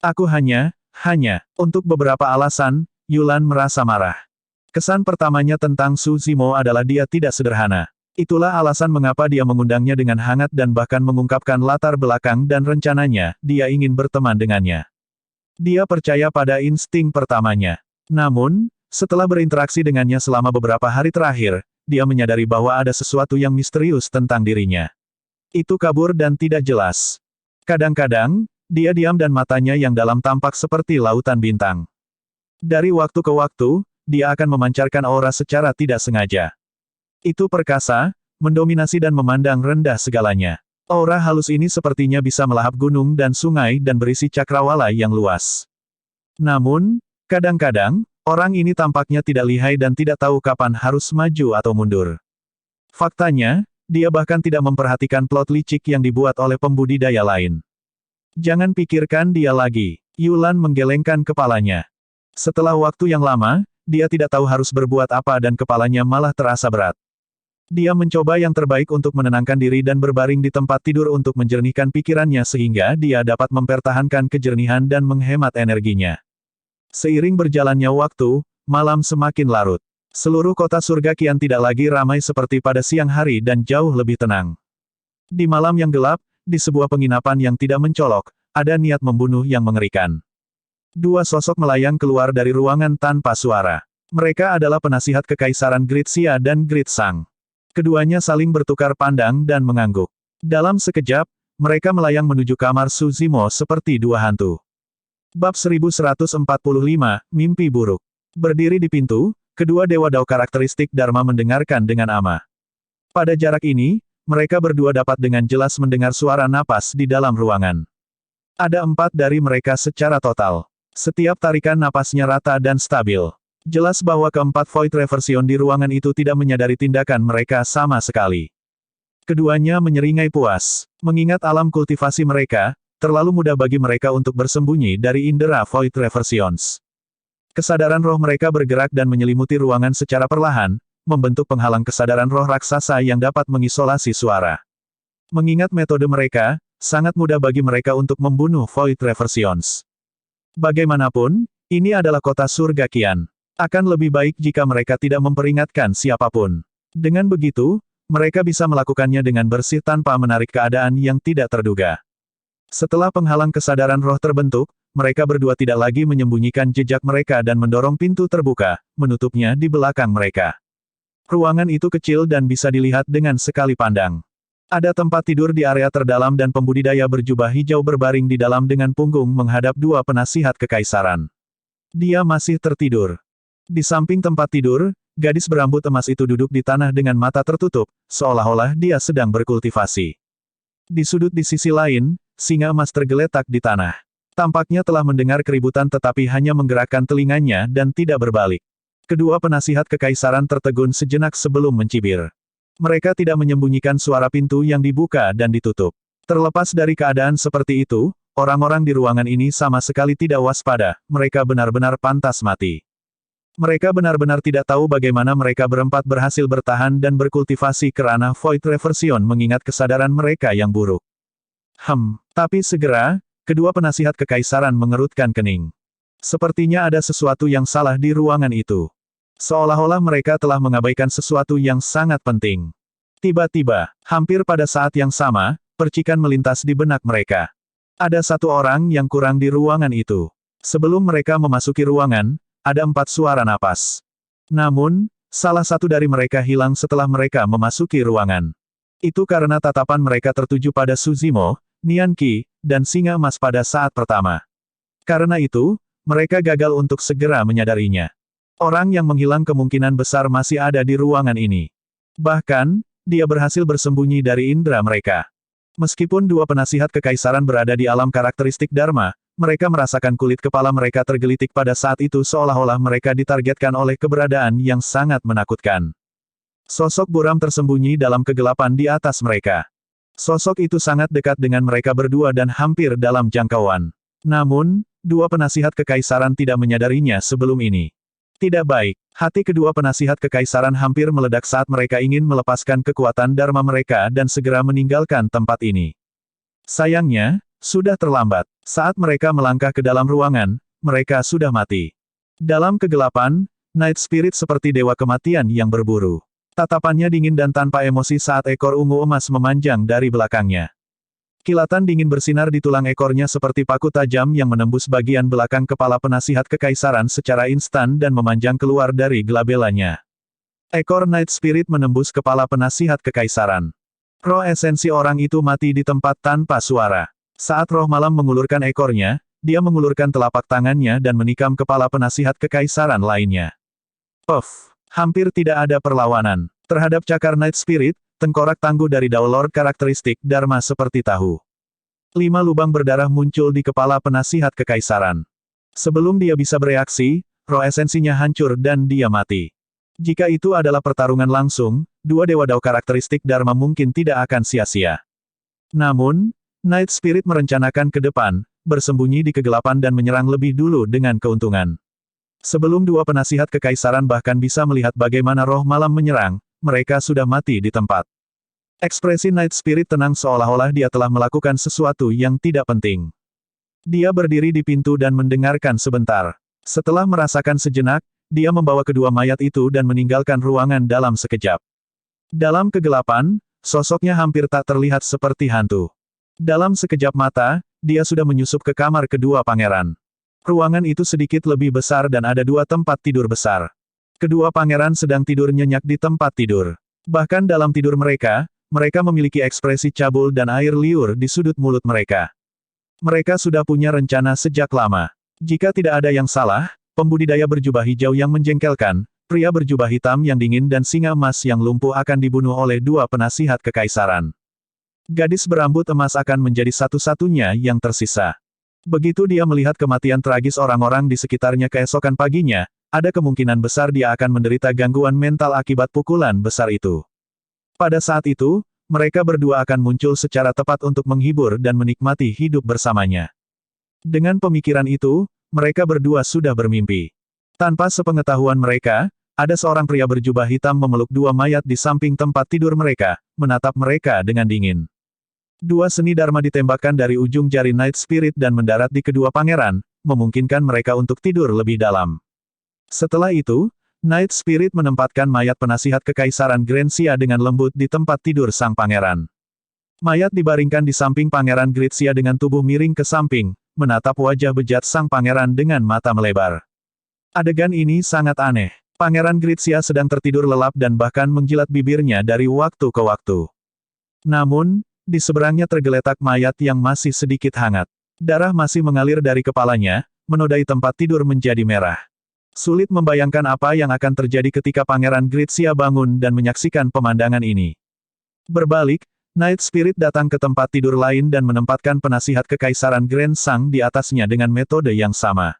[SPEAKER 1] Aku hanya, untuk beberapa alasan, Yulan merasa marah. Kesan pertamanya tentang Su Zimo adalah dia tidak sederhana. Itulah alasan mengapa dia mengundangnya dengan hangat dan bahkan mengungkapkan latar belakang dan rencananya, dia ingin berteman dengannya. Dia percaya pada insting pertamanya. Namun, setelah berinteraksi dengannya selama beberapa hari terakhir, dia menyadari bahwa ada sesuatu yang misterius tentang dirinya. Itu kabur dan tidak jelas. Kadang-kadang, dia diam dan matanya yang dalam tampak seperti lautan bintang. Dari waktu ke waktu, dia akan memancarkan aura secara tidak sengaja. Itu perkasa, mendominasi dan memandang rendah segalanya. Aura halus ini sepertinya bisa melahap gunung dan sungai dan berisi cakrawala yang luas. Namun, kadang-kadang, orang ini tampaknya tidak lihai dan tidak tahu kapan harus maju atau mundur. Faktanya, dia bahkan tidak memperhatikan plot licik yang dibuat oleh pembudidaya lain. Jangan pikirkan dia lagi. Yulan menggelengkan kepalanya. Setelah waktu yang lama, dia tidak tahu harus berbuat apa dan kepalanya malah terasa berat. Dia mencoba yang terbaik untuk menenangkan diri dan berbaring di tempat tidur untuk menjernihkan pikirannya sehingga dia dapat mempertahankan kejernihan dan menghemat energinya. Seiring berjalannya waktu, malam semakin larut. Seluruh kota surga kian tidak lagi ramai seperti pada siang hari dan jauh lebih tenang. Di malam yang gelap, di sebuah penginapan yang tidak mencolok, ada niat membunuh yang mengerikan. Dua sosok melayang keluar dari ruangan tanpa suara. Mereka adalah penasihat kekaisaran Great Xia dan Great Sang. Keduanya saling bertukar pandang dan mengangguk. Dalam sekejap, mereka melayang menuju kamar Su Zimo seperti dua hantu. Bab 1145, Mimpi Buruk. Berdiri di pintu, kedua dewa Dao karakteristik Dharma mendengarkan dengan ama. Pada jarak ini, mereka berdua dapat dengan jelas mendengar suara napas di dalam ruangan. Ada 4 dari mereka secara total. Setiap tarikan napasnya rata dan stabil. Jelas bahwa keempat Void Reversion di ruangan itu tidak menyadari tindakan mereka sama sekali. Keduanya menyeringai puas. Mengingat alam kultivasi mereka, terlalu mudah bagi mereka untuk bersembunyi dari indera Void Reversions. Kesadaran roh mereka bergerak dan menyelimuti ruangan secara perlahan, membentuk penghalang kesadaran roh raksasa yang dapat mengisolasi suara. Mengingat metode mereka, sangat mudah bagi mereka untuk membunuh Void Reversions. Bagaimanapun, ini adalah kota surga kian. Akan lebih baik jika mereka tidak memperingatkan siapapun. Dengan begitu, mereka bisa melakukannya dengan bersih tanpa menarik keadaan yang tidak terduga. Setelah penghalang kesadaran roh terbentuk, mereka berdua tidak lagi menyembunyikan jejak mereka dan mendorong pintu terbuka, menutupnya di belakang mereka. Ruangan itu kecil dan bisa dilihat dengan sekali pandang. Ada tempat tidur di area terdalam dan pembudidaya berjubah hijau berbaring di dalam dengan punggung menghadap dua penasihat kekaisaran. Dia masih tertidur. Di samping tempat tidur, gadis berambut emas itu duduk di tanah dengan mata tertutup, seolah-olah dia sedang berkultivasi. Di sudut di sisi lain, singa emas tergeletak di tanah. Tampaknya telah mendengar keributan tetapi hanya menggerakkan telinganya dan tidak berbalik. Kedua penasihat kekaisaran tertegun sejenak sebelum mencibir. Mereka tidak menyembunyikan suara pintu yang dibuka dan ditutup. Terlepas dari keadaan seperti itu, orang-orang di ruangan ini sama sekali tidak waspada, mereka benar-benar pantas mati. Mereka benar-benar tidak tahu bagaimana mereka berempat berhasil bertahan dan berkultivasi ke ranah Void Reversion mengingat kesadaran mereka yang buruk. Tapi segera, kedua penasihat kekaisaran mengerutkan kening. Sepertinya ada sesuatu yang salah di ruangan itu. Seolah-olah mereka telah mengabaikan sesuatu yang sangat penting. Tiba-tiba, hampir pada saat yang sama, percikan melintas di benak mereka. Ada satu orang yang kurang di ruangan itu. Sebelum mereka memasuki ruangan, ada 4 suara napas. Namun, salah satu dari mereka hilang setelah mereka memasuki ruangan. Itu karena tatapan mereka tertuju pada Suzimo, Nianqi, dan Singa Emas pada saat pertama. Karena itu, mereka gagal untuk segera menyadarinya. Orang yang menghilang kemungkinan besar masih ada di ruangan ini. Bahkan, dia berhasil bersembunyi dari indera mereka. Meskipun dua penasihat kekaisaran berada di alam karakteristik Dharma, mereka merasakan kulit kepala mereka tergelitik pada saat itu seolah-olah mereka ditargetkan oleh keberadaan yang sangat menakutkan. Sosok buram tersembunyi dalam kegelapan di atas mereka. Sosok itu sangat dekat dengan mereka berdua dan hampir dalam jangkauan. Namun, dua penasihat kekaisaran tidak menyadarinya sebelum ini. Tidak baik, hati kedua penasihat kekaisaran hampir meledak saat mereka ingin melepaskan kekuatan Dharma mereka dan segera meninggalkan tempat ini. Sayangnya, sudah terlambat. Saat mereka melangkah ke dalam ruangan, mereka sudah mati. Dalam kegelapan, Night Spirit seperti dewa kematian yang berburu. Tatapannya dingin dan tanpa emosi saat ekor ungu emas memanjang dari belakangnya. Kilatan dingin bersinar di tulang ekornya seperti paku tajam yang menembus bagian belakang kepala penasihat kekaisaran secara instan dan memanjang keluar dari gelabelanya. Ekor Night Spirit menembus kepala penasihat kekaisaran. Roh esensi orang itu mati di tempat tanpa suara. Saat roh malam mengulurkan ekornya, dia mengulurkan telapak tangannya dan menikam kepala penasihat kekaisaran lainnya. Puff! Hampir tidak ada perlawanan. Terhadap cakar Night Spirit, tengkorak tangguh dari Dao Lord karakteristik Dharma seperti tahu. 5 lubang berdarah muncul di kepala penasihat kekaisaran. Sebelum dia bisa bereaksi, roh esensinya hancur dan dia mati. Jika itu adalah pertarungan langsung, dua dewa Dao karakteristik Dharma mungkin tidak akan sia-sia. Namun, Night Spirit merencanakan ke depan, bersembunyi di kegelapan dan menyerang lebih dulu dengan keuntungan. Sebelum dua penasihat kekaisaran bahkan bisa melihat bagaimana roh malam menyerang, mereka sudah mati di tempat. Ekspresi Night Spirit tenang seolah-olah dia telah melakukan sesuatu yang tidak penting. Dia berdiri di pintu dan mendengarkan sebentar. Setelah merasakan sejenak, dia membawa kedua mayat itu dan meninggalkan ruangan dalam sekejap. Dalam kegelapan, sosoknya hampir tak terlihat seperti hantu. Dalam sekejap mata, dia sudah menyusup ke kamar kedua pangeran. Ruangan itu sedikit lebih besar dan ada 2 tempat tidur besar. Kedua pangeran sedang tidur nyenyak di tempat tidur. Bahkan dalam tidur mereka, mereka memiliki ekspresi cabul dan air liur di sudut mulut mereka. Mereka sudah punya rencana sejak lama. Jika tidak ada yang salah, pembudidaya berjubah hijau yang menjengkelkan, pria berjubah hitam yang dingin dan singa emas yang lumpuh akan dibunuh oleh dua penasihat kekaisaran. Gadis berambut emas akan menjadi satu-satunya yang tersisa. Begitu dia melihat kematian tragis orang-orang di sekitarnya keesokan paginya, ada kemungkinan besar dia akan menderita gangguan mental akibat pukulan besar itu. Pada saat itu, mereka berdua akan muncul secara tepat untuk menghibur dan menikmati hidup bersamanya. Dengan pemikiran itu, mereka berdua sudah bermimpi. Tanpa sepengetahuan mereka, ada seorang pria berjubah hitam memeluk dua mayat di samping tempat tidur mereka, menatap mereka dengan dingin. Dua seni Dharma ditembakkan dari ujung jari Night Spirit dan mendarat di kedua pangeran, memungkinkan mereka untuk tidur lebih dalam. Setelah itu, Night Spirit menempatkan mayat penasihat kekaisaran Grensia dengan lembut di tempat tidur sang pangeran. Mayat dibaringkan di samping pangeran Gretsia dengan tubuh miring ke samping, menatap wajah bejat sang pangeran dengan mata melebar. Adegan ini sangat aneh. Pangeran Gretsia sedang tertidur lelap dan bahkan menjilat bibirnya dari waktu ke waktu. Namun, di seberangnya tergeletak mayat yang masih sedikit hangat. Darah masih mengalir dari kepalanya, menodai tempat tidur menjadi merah. Sulit membayangkan apa yang akan terjadi ketika Pangeran Gretsia bangun dan menyaksikan pemandangan ini. Berbalik, Night Spirit datang ke tempat tidur lain dan menempatkan penasihat kekaisaran Grand Sang di atasnya dengan metode yang sama.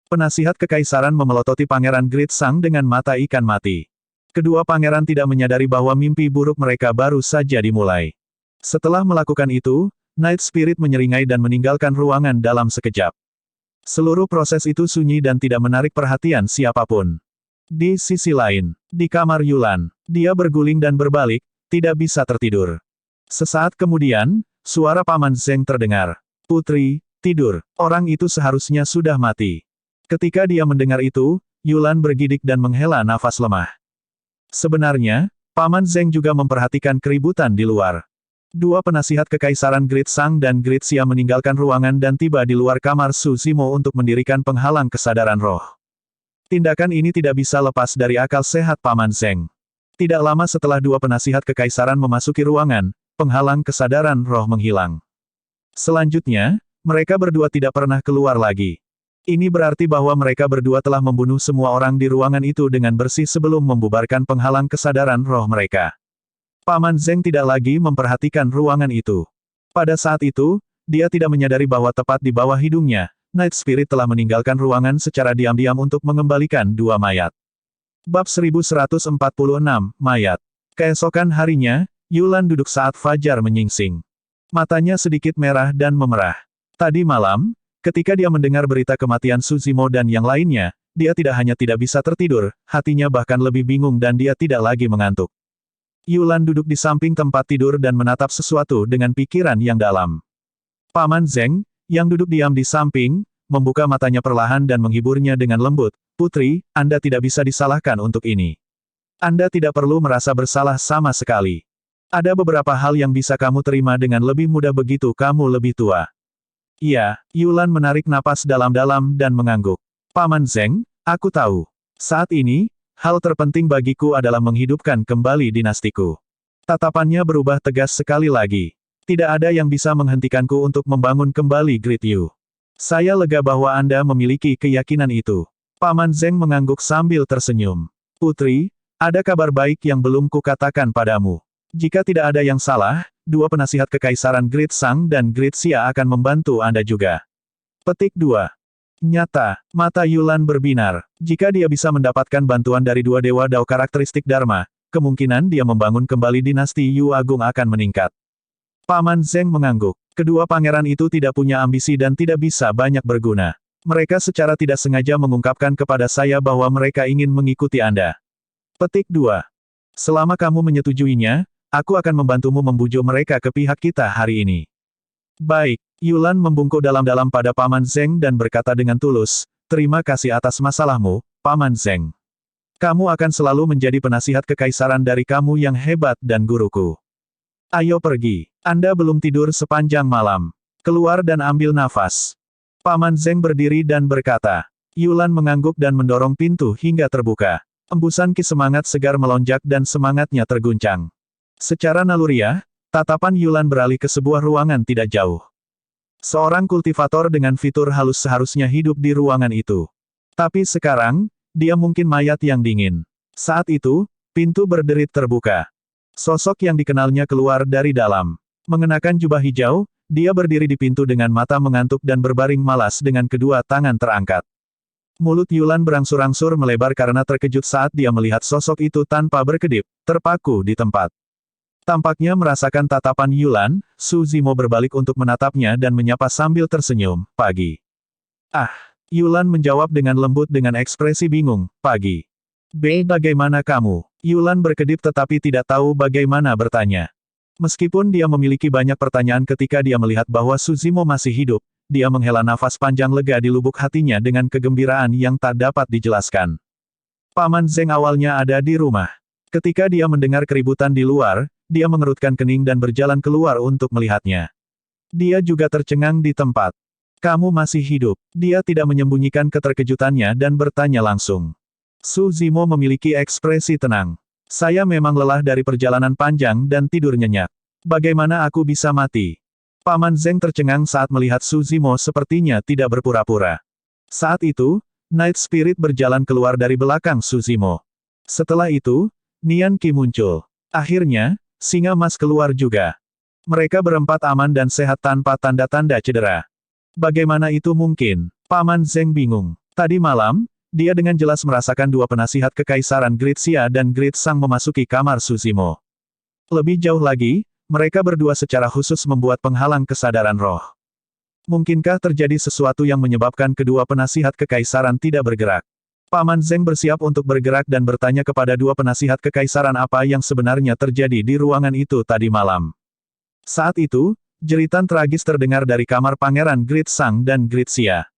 [SPEAKER 1] Penasihat kekaisaran memelototi Pangeran Great Sang dengan mata ikan mati. Kedua pangeran tidak menyadari bahwa mimpi buruk mereka baru saja dimulai. Setelah melakukan itu, Night Spirit menyeringai dan meninggalkan ruangan dalam sekejap. Seluruh proses itu sunyi dan tidak menarik perhatian siapapun. Di sisi lain, di kamar Yulan, dia berguling dan berbalik, tidak bisa tertidur. Sesaat kemudian, suara Paman Zeng terdengar. Putri, tidur, orang itu seharusnya sudah mati. Ketika dia mendengar itu, Yulan bergidik dan menghela nafas lemah. Sebenarnya, Paman Zeng juga memperhatikan keributan di luar. Dua penasihat kekaisaran Great Sang dan Great Xia meninggalkan ruangan dan tiba di luar kamar Su Zimo untuk mendirikan penghalang kesadaran roh. Tindakan ini tidak bisa lepas dari akal sehat Paman Zeng. Tidak lama setelah dua penasihat kekaisaran memasuki ruangan, penghalang kesadaran roh menghilang. Selanjutnya, mereka berdua tidak pernah keluar lagi. Ini berarti bahwa mereka berdua telah membunuh semua orang di ruangan itu dengan bersih sebelum membubarkan penghalang kesadaran roh mereka. Paman Zeng tidak lagi memperhatikan ruangan itu. Pada saat itu, dia tidak menyadari bahwa tepat di bawah hidungnya, Night Spirit telah meninggalkan ruangan secara diam-diam untuk mengembalikan dua mayat. Bab 1146, Mayat. Keesokan harinya, Yulan duduk saat fajar menyingsing. Matanya sedikit merah dan memerah. Tadi malam, ketika dia mendengar berita kematian Su Zimo dan yang lainnya, dia tidak hanya tidak bisa tertidur, hatinya bahkan lebih bingung dan dia tidak lagi mengantuk. Yulan duduk di samping tempat tidur dan menatap sesuatu dengan pikiran yang dalam. Paman Zeng, yang duduk diam di samping, membuka matanya perlahan dan menghiburnya dengan lembut. Putri, Anda tidak bisa disalahkan untuk ini. Anda tidak perlu merasa bersalah sama sekali. Ada beberapa hal yang bisa kamu terima dengan lebih mudah begitu kamu lebih tua. Iya, Yulan menarik napas dalam-dalam dan mengangguk. Paman Zeng, aku tahu. Saat ini, hal terpenting bagiku adalah menghidupkan kembali dinastiku. Tatapannya berubah tegas sekali lagi. Tidak ada yang bisa menghentikanku untuk membangun kembali Great Yu. Saya lega bahwa Anda memiliki keyakinan itu. Paman Zeng mengangguk sambil tersenyum. Putri, ada kabar baik yang belum kukatakan padamu. Jika tidak ada yang salah, dua penasihat kekaisaran Great Sang dan Great Xia akan membantu Anda juga. Petik 2. Nyata, mata Yulan berbinar. Jika dia bisa mendapatkan bantuan dari dua dewa Dao karakteristik Dharma, kemungkinan dia membangun kembali dinasti Yu Agung akan meningkat. Paman Zeng mengangguk. Kedua pangeran itu tidak punya ambisi dan tidak bisa banyak berguna. Mereka secara tidak sengaja mengungkapkan kepada saya bahwa mereka ingin mengikuti Anda. Petik 2. Selama kamu menyetujuinya, aku akan membantumu membujuk mereka ke pihak kita hari ini. Baik. Yulan membungkuk dalam-dalam pada Paman Zeng dan berkata dengan tulus, terima kasih atas masalahmu, Paman Zeng. Kamu akan selalu menjadi penasihat kekaisaran dari kamu yang hebat dan guruku. Ayo pergi. Anda belum tidur sepanjang malam. Keluar dan ambil nafas. Paman Zeng berdiri dan berkata. Yulan mengangguk dan mendorong pintu hingga terbuka. Embusan ki semangat segar melonjak dan semangatnya terguncang. Secara naluriah, tatapan Yulan beralih ke sebuah ruangan tidak jauh. Seorang kultivator dengan fitur halus seharusnya hidup di ruangan itu. Tapi sekarang, dia mungkin mayat yang dingin. Saat itu, pintu berderit terbuka. Sosok yang dikenalnya keluar dari dalam. Mengenakan jubah hijau, dia berdiri di pintu dengan mata mengantuk dan berbaring malas dengan kedua tangan terangkat. Mulut Yulan berangsur-angsur melebar karena terkejut saat dia melihat sosok itu tanpa berkedip, terpaku di tempat. Tampaknya merasakan tatapan Yulan, Su Zimo berbalik untuk menatapnya dan menyapa sambil tersenyum, pagi. Ah, Yulan menjawab dengan lembut dengan ekspresi bingung, pagi. Bagaimana kamu? Yulan berkedip tetapi tidak tahu bagaimana bertanya. Meskipun dia memiliki banyak pertanyaan ketika dia melihat bahwa Su Zimo masih hidup, dia menghela nafas panjang lega di lubuk hatinya dengan kegembiraan yang tak dapat dijelaskan. Paman Zeng awalnya ada di rumah. Ketika dia mendengar keributan di luar, dia mengerutkan kening dan berjalan keluar untuk melihatnya. Dia juga tercengang di tempat. Kamu masih hidup. Dia tidak menyembunyikan keterkejutannya dan bertanya langsung. Su Zimo memiliki ekspresi tenang. Saya memang lelah dari perjalanan panjang dan tidur nyenyak. Bagaimana aku bisa mati? Paman Zeng tercengang saat melihat Su Zimo sepertinya tidak berpura-pura. Saat itu, Night Spirit berjalan keluar dari belakang Su Zimo. Setelah itu, Nian Qi muncul. Akhirnya, Singa Emas keluar juga. Mereka berempat aman dan sehat tanpa tanda-tanda cedera. Bagaimana itu mungkin? Paman Zeng bingung. Tadi malam, dia dengan jelas merasakan dua penasihat kekaisaran Great Xia dan Great Sang memasuki kamar Su Zimo. Lebih jauh lagi, Mereka berdua secara khusus membuat penghalang kesadaran roh. Mungkinkah terjadi sesuatu yang menyebabkan kedua penasihat kekaisaran tidak bergerak? Paman Zeng bersiap untuk bergerak dan bertanya kepada dua penasihat kekaisaran apa yang sebenarnya terjadi di ruangan itu tadi malam. Saat itu, jeritan tragis terdengar dari kamar Pangeran Grid Sang dan Grid Xia.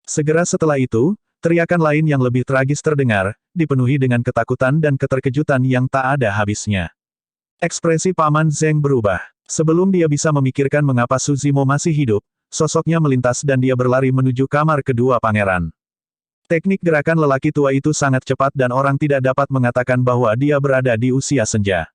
[SPEAKER 1] Segera setelah itu, teriakan lain yang lebih tragis terdengar, dipenuhi dengan ketakutan dan keterkejutan yang tak ada habisnya. Ekspresi Paman Zeng berubah. Sebelum dia bisa memikirkan mengapa Suzimo masih hidup, sosoknya melintas dan dia berlari menuju kamar kedua pangeran. Teknik gerakan lelaki tua itu sangat cepat dan orang tidak dapat mengatakan bahwa dia berada di usia senja.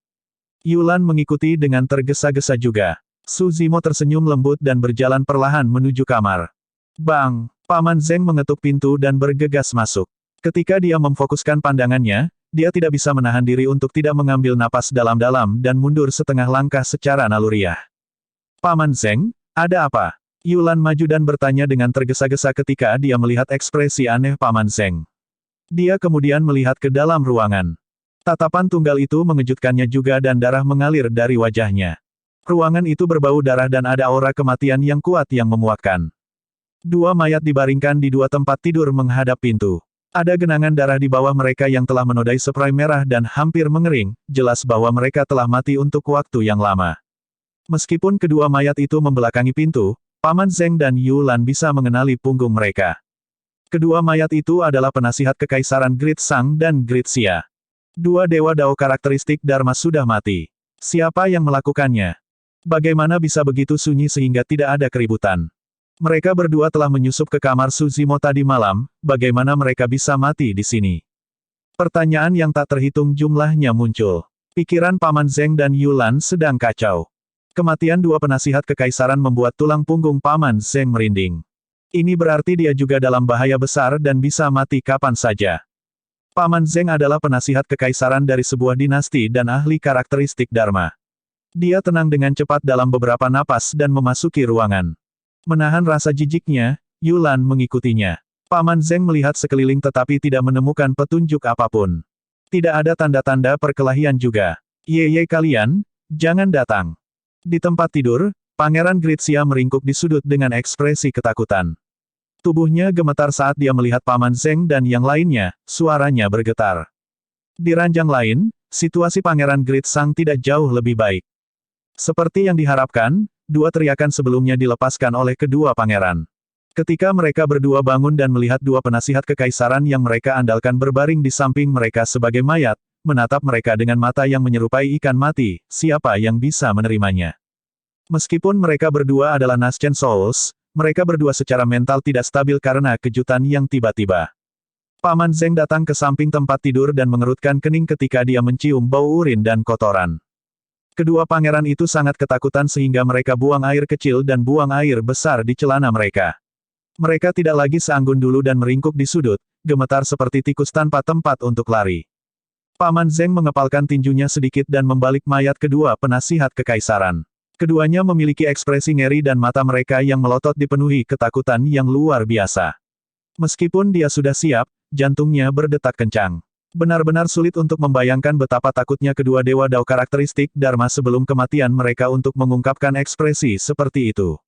[SPEAKER 1] Yulan mengikuti dengan tergesa-gesa juga. Suzimo tersenyum lembut dan berjalan perlahan menuju kamar. Bang! Paman Zeng mengetuk pintu dan bergegas masuk. Ketika dia memfokuskan pandangannya, dia tidak bisa menahan diri untuk tidak mengambil napas dalam-dalam dan mundur setengah langkah secara naluriah. Paman Zeng, ada apa? Yulan maju dan bertanya dengan tergesa-gesa ketika dia melihat ekspresi aneh Paman Zeng. Dia kemudian melihat ke dalam ruangan. Tatapan tunggal itu mengejutkannya juga dan darah mengalir dari wajahnya. Ruangan itu berbau darah dan ada aura kematian yang kuat yang memuakkan. Dua mayat dibaringkan di dua tempat tidur menghadap pintu. Ada genangan darah di bawah mereka yang telah menodai spray merah dan hampir mengering, jelas bahwa mereka telah mati untuk waktu yang lama. Meskipun kedua mayat itu membelakangi pintu, Paman Zeng dan Yulan bisa mengenali punggung mereka. Kedua mayat itu adalah penasihat kekaisaran Grid Sang dan Grid Xia. Dua dewa Dao karakteristik Dharma sudah mati. Siapa yang melakukannya? Bagaimana bisa begitu sunyi sehingga tidak ada keributan? Mereka berdua telah menyusup ke kamar Suzimo tadi malam, bagaimana mereka bisa mati di sini? Pertanyaan yang tak terhitung jumlahnya muncul. Pikiran Paman Zeng dan Yulan sedang kacau. Kematian dua penasihat kekaisaran membuat tulang punggung Paman Zeng merinding. Ini berarti dia juga dalam bahaya besar dan bisa mati kapan saja. Paman Zeng adalah penasihat kekaisaran dari sebuah dinasti dan ahli karakteristik Dharma. Dia tenang dengan cepat dalam beberapa napas dan memasuki ruangan. Menahan rasa jijiknya, Yulan mengikutinya. Paman Zeng melihat sekeliling tetapi tidak menemukan petunjuk apapun. Tidak ada tanda-tanda perkelahian juga. Ye kalian, jangan datang. Di tempat tidur, Pangeran Grid Xia meringkuk di sudut dengan ekspresi ketakutan. Tubuhnya gemetar saat dia melihat Paman Zeng dan yang lainnya, suaranya bergetar. Di ranjang lain, situasi Pangeran Grid Sang tidak jauh lebih baik. Seperti yang diharapkan, dua teriakan sebelumnya dilepaskan oleh kedua pangeran. Ketika mereka berdua bangun dan melihat dua penasihat kekaisaran yang mereka andalkan berbaring di samping mereka sebagai mayat, menatap mereka dengan mata yang menyerupai ikan mati, siapa yang bisa menerimanya? Meskipun mereka berdua adalah Nascent Souls, mereka berdua secara mental tidak stabil karena kejutan yang tiba-tiba. Paman Zeng datang ke samping tempat tidur dan mengerutkan kening ketika dia mencium bau urin dan kotoran. Kedua pangeran itu sangat ketakutan sehingga mereka buang air kecil dan buang air besar di celana mereka. Mereka tidak lagi seanggun dulu dan meringkuk di sudut, gemetar seperti tikus tanpa tempat untuk lari. Paman Zeng mengepalkan tinjunya sedikit dan membalik mayat kedua penasihat kekaisaran. Keduanya memiliki ekspresi ngeri dan mata mereka yang melotot dipenuhi ketakutan yang luar biasa. Meskipun dia sudah siap, jantungnya berdetak kencang. Benar-benar sulit untuk membayangkan betapa takutnya kedua dewa Dao karakteristik Dharma sebelum kematian mereka untuk mengungkapkan ekspresi seperti itu.